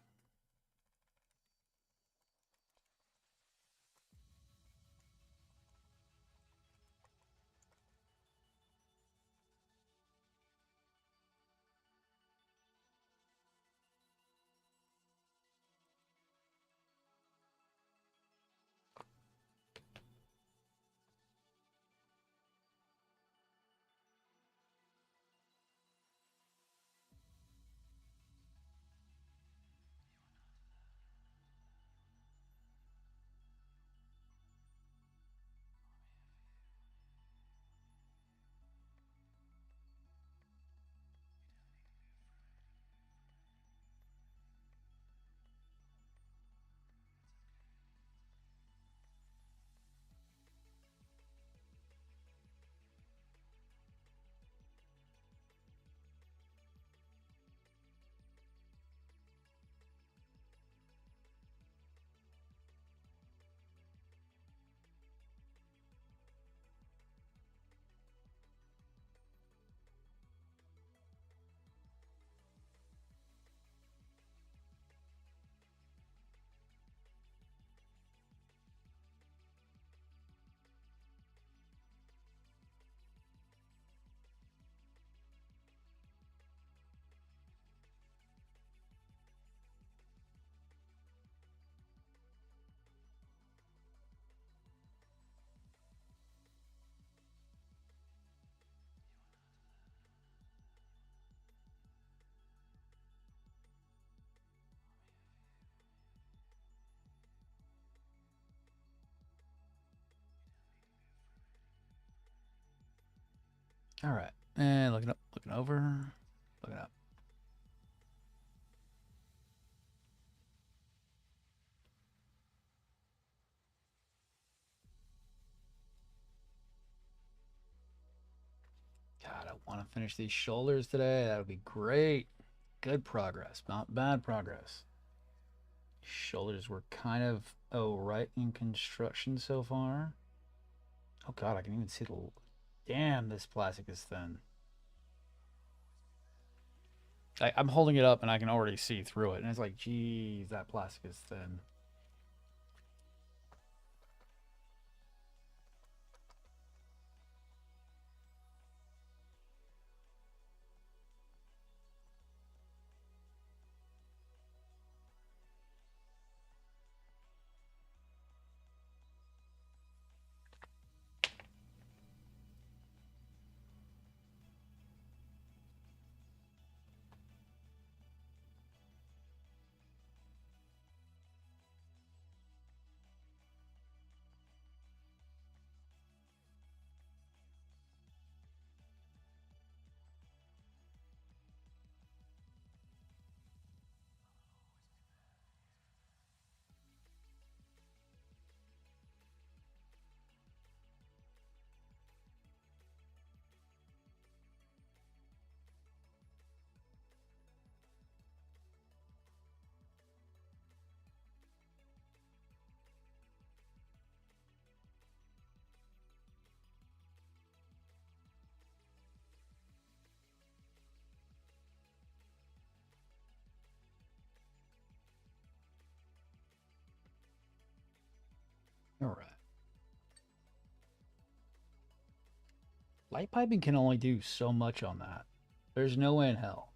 All right. And looking up, looking over, looking up. God, I want to finish these shoulders today. That would be great. Good progress, not bad progress. Shoulders were kind of right in construction so far. Oh God, I can even see the. Damn, this plastic is thin. I'm holding it up and I can already see through it, and it's like, geez, that plastic is thin. All right. Light piping can only do so much on that. There's no way in hell.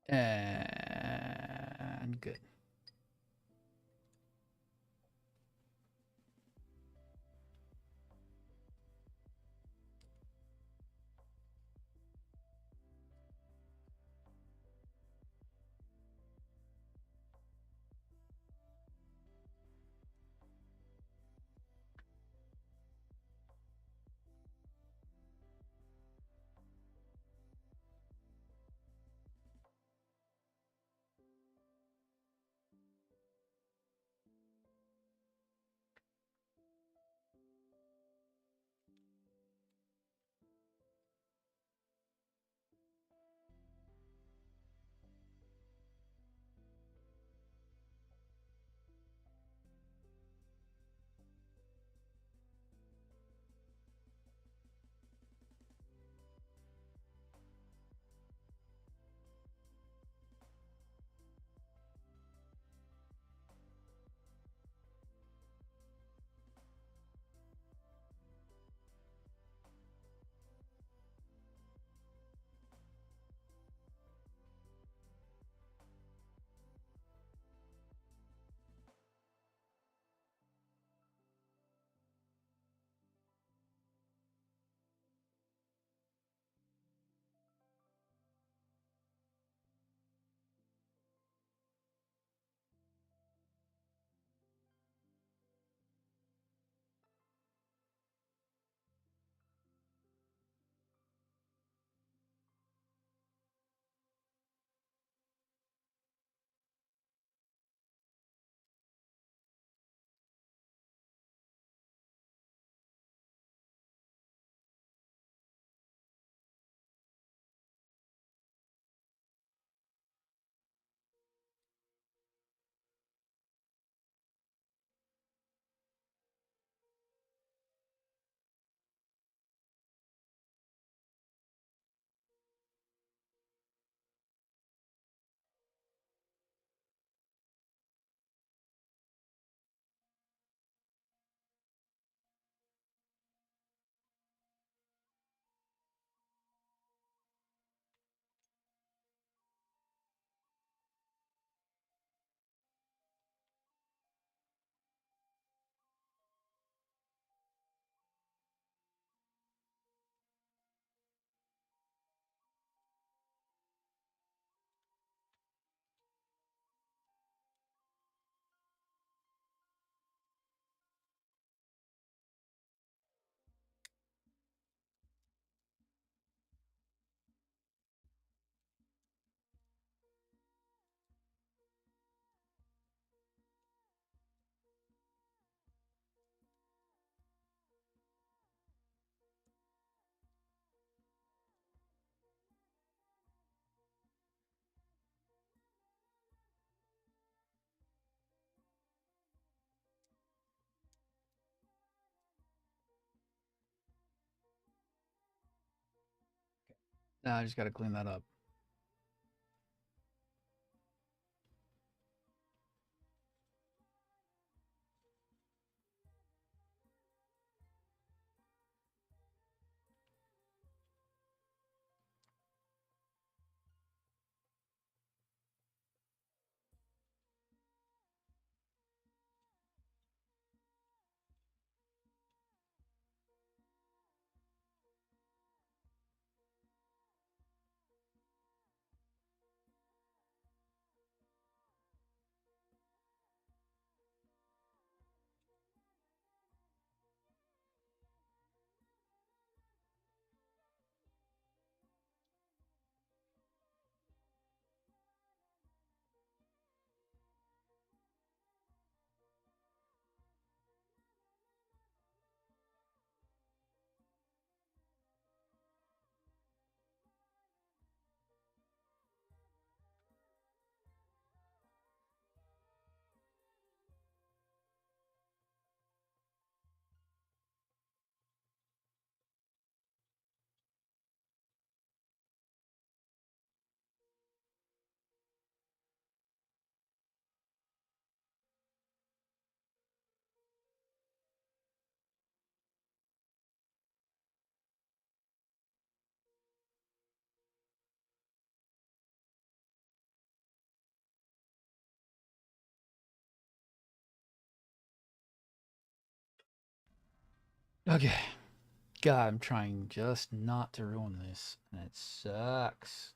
And good. Now I just got to clean that up. Okay. God, I'm trying just not to ruin this, and it sucks.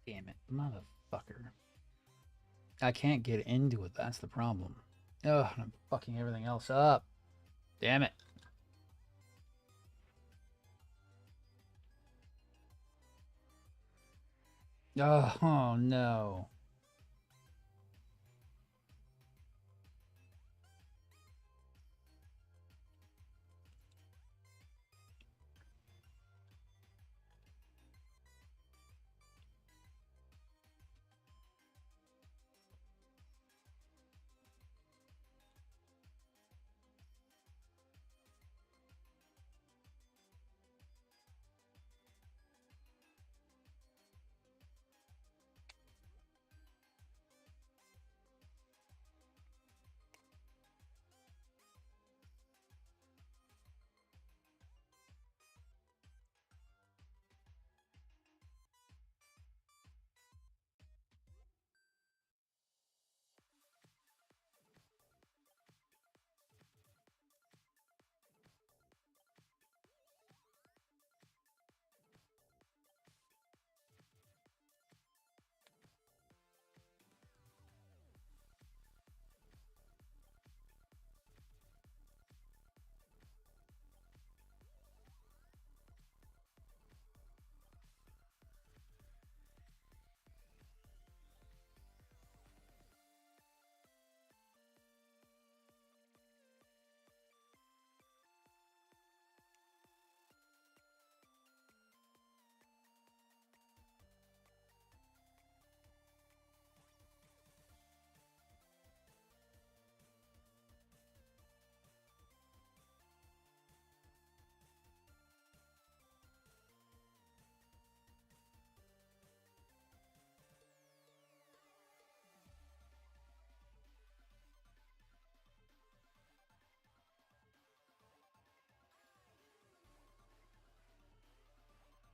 Damn it, motherfucker. I can't get into it, that's the problem. Ugh, I'm fucking everything else up. Damn it. Oh no.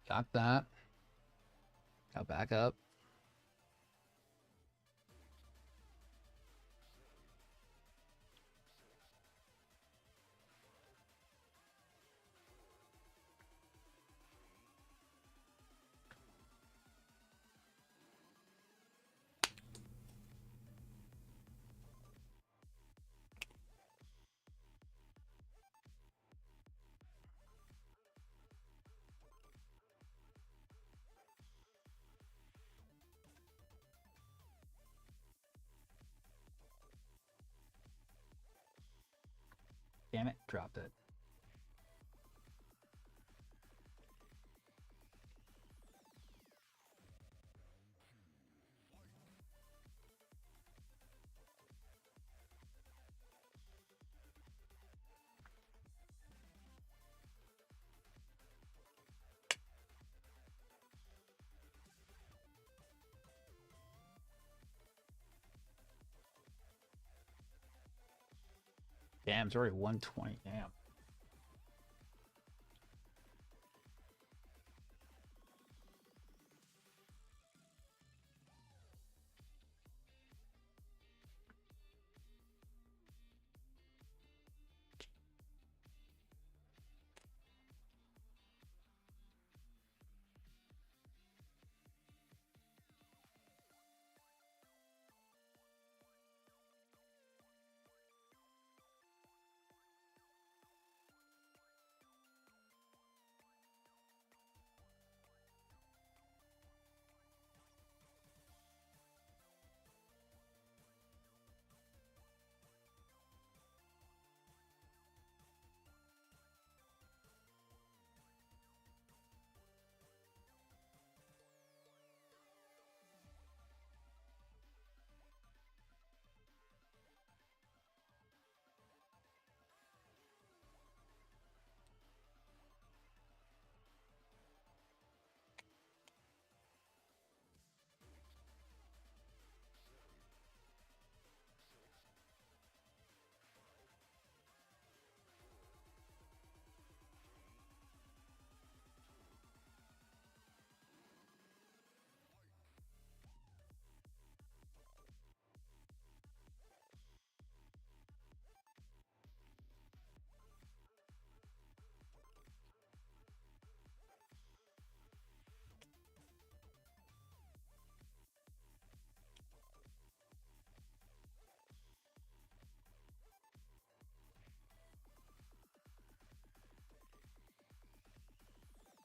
Got that. I'll back up. Damn it, dropped it. Damn, it's already 120. Damn.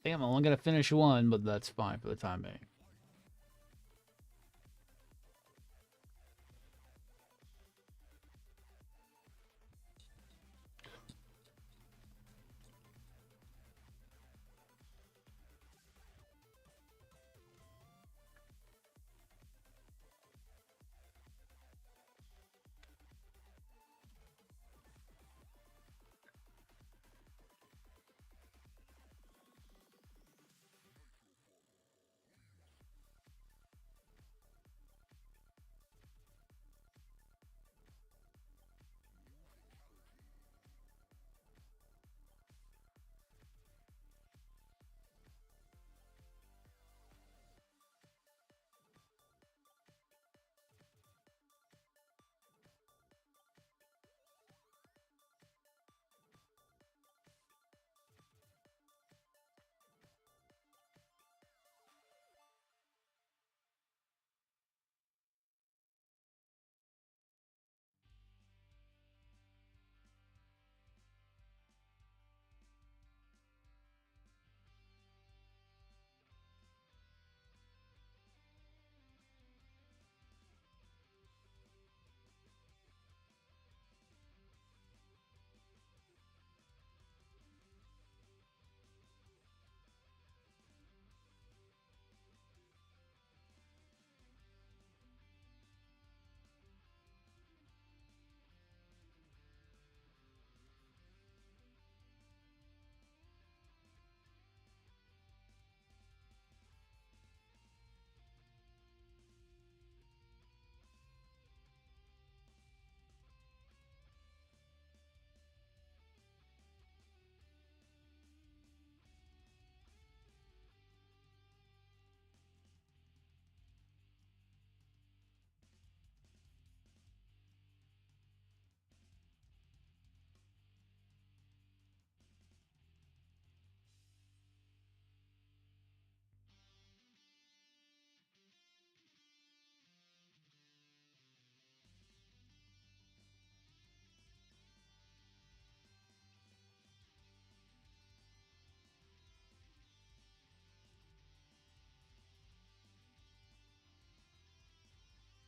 I think I'm only gonna finish one, but that's fine for the time being.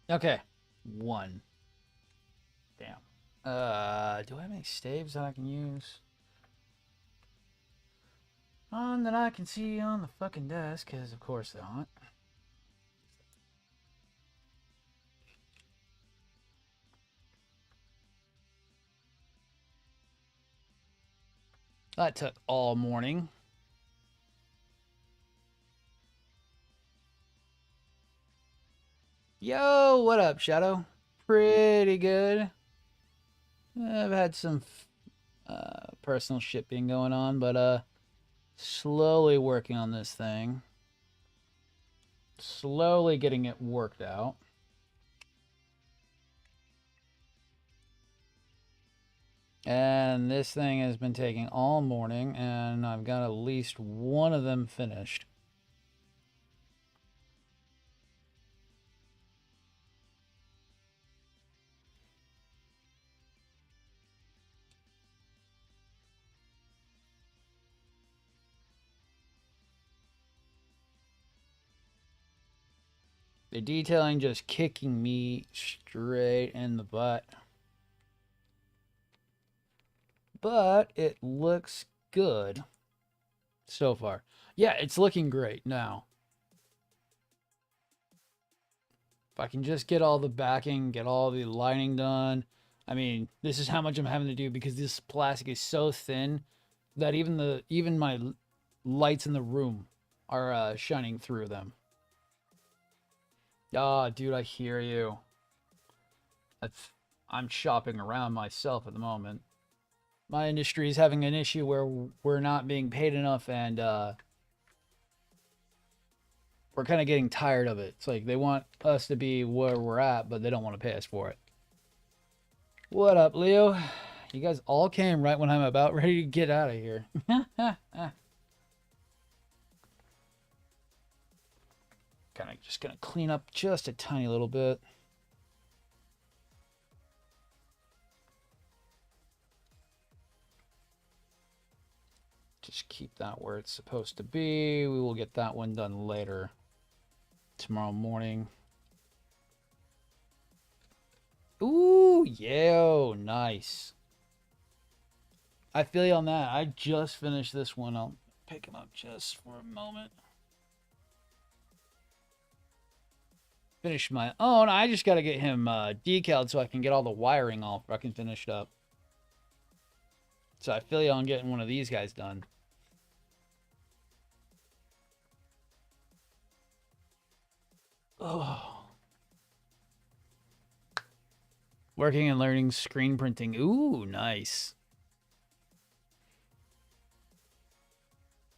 Okay. One. Damn. Do I have any staves that I can use? None that I can see on the fucking desk, because of course they aren't. That took all morning. Yo, what up, Shadow? Pretty good. I've had some personal shit being going on, but slowly working on this thing. Slowly getting it worked out. And this thing has been taking all morning, and I've got at least one of them finished. The detailing just kicking me straight in the butt. But it looks good so far. Yeah, it's looking great now. If I can just get all the backing, get all the lining done. I mean, this is how much I'm having to do because this plastic is so thin that even my lights in the room are shining through them. Ah, dude, I hear you. That's I'm shopping around myself at the moment. My industry is having an issue where we're not being paid enough, and we're kind of getting tired of it. It's like they want us to be where we're at, but they don't want to pay us for it. What up, Leo? You guys all came right when I'm about ready to get out of here. Kind of just gonna clean up just a tiny little bit. Just keep that where it's supposed to be. We will get that one done later. Tomorrow morning. Ooh, yeah, nice. I feel you on that. I just finished this one. I'll pick him up just for a moment. Finished my own. I just got to get him decaled so I can get all the wiring all fucking finished up. So I feel you on getting one of these guys done. Oh. Working and learning screen printing. Ooh, nice.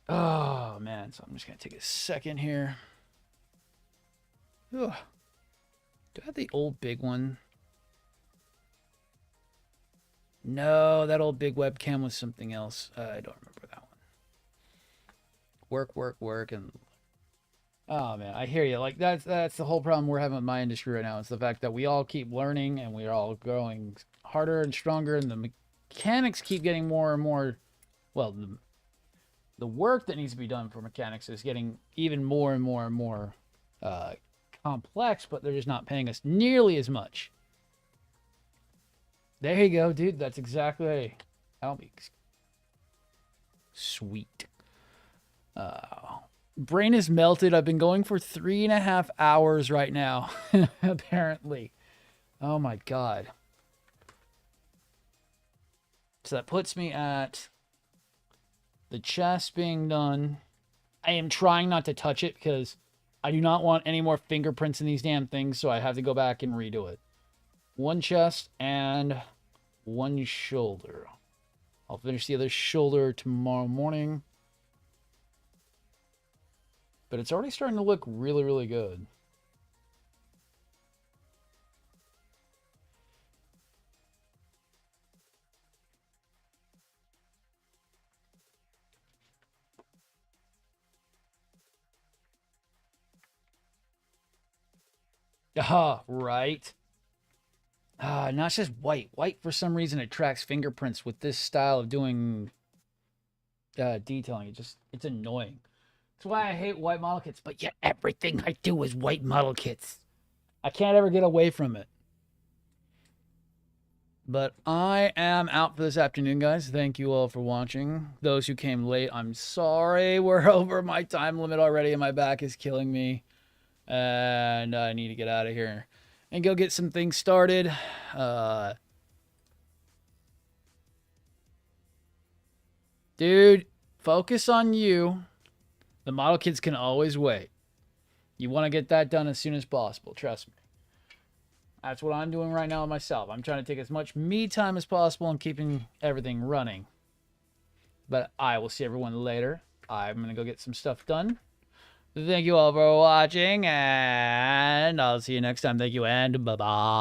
Oh, man. So I'm just going to take a second here. Ugh. Do I have the old big one? No, that old big webcam was something else. I don't remember that one. Work, work, work, and oh man, I hear you. Like that's the whole problem we're having with my industry right now. It's the fact that we all keep learning and we're all growing harder and stronger, and the mechanics keep getting more and more. Well, the work that needs to be done for mechanics is getting even more and more and more complex, but they're just not paying us nearly as much. There you go, dude. That's exactly how me. Sweet. Brain is melted. I've been going for 3.5 hours right now, apparently. Oh my god. So that puts me at the chest being done. I am trying not to touch it because I do not want any more fingerprints in these damn things, so I have to go back and redo it. One chest and one shoulder. I'll finish the other shoulder tomorrow morning. But it's already starting to look really, really good. Ah, right. Not just white. White, for some reason, attracts fingerprints with this style of doing detailing. It's annoying. That's why I hate white model kits. But yet everything I do is white model kits. I can't ever get away from it. But I am out for this afternoon, guys. Thank you all for watching. Those who came late, I'm sorry. We're over my time limit already, and my back is killing me. And I need to get out of here and go get some things started. Dude, focus on you. The model kits can always wait. You want to get that done as soon as possible. Trust me. That's what I'm doing right now myself. I'm trying to take as much me time as possible and keeping everything running. But I will see everyone later. I'm going to go get some stuff done. Thank you all for watching, and I'll see you next time. Thank you, and bye-bye.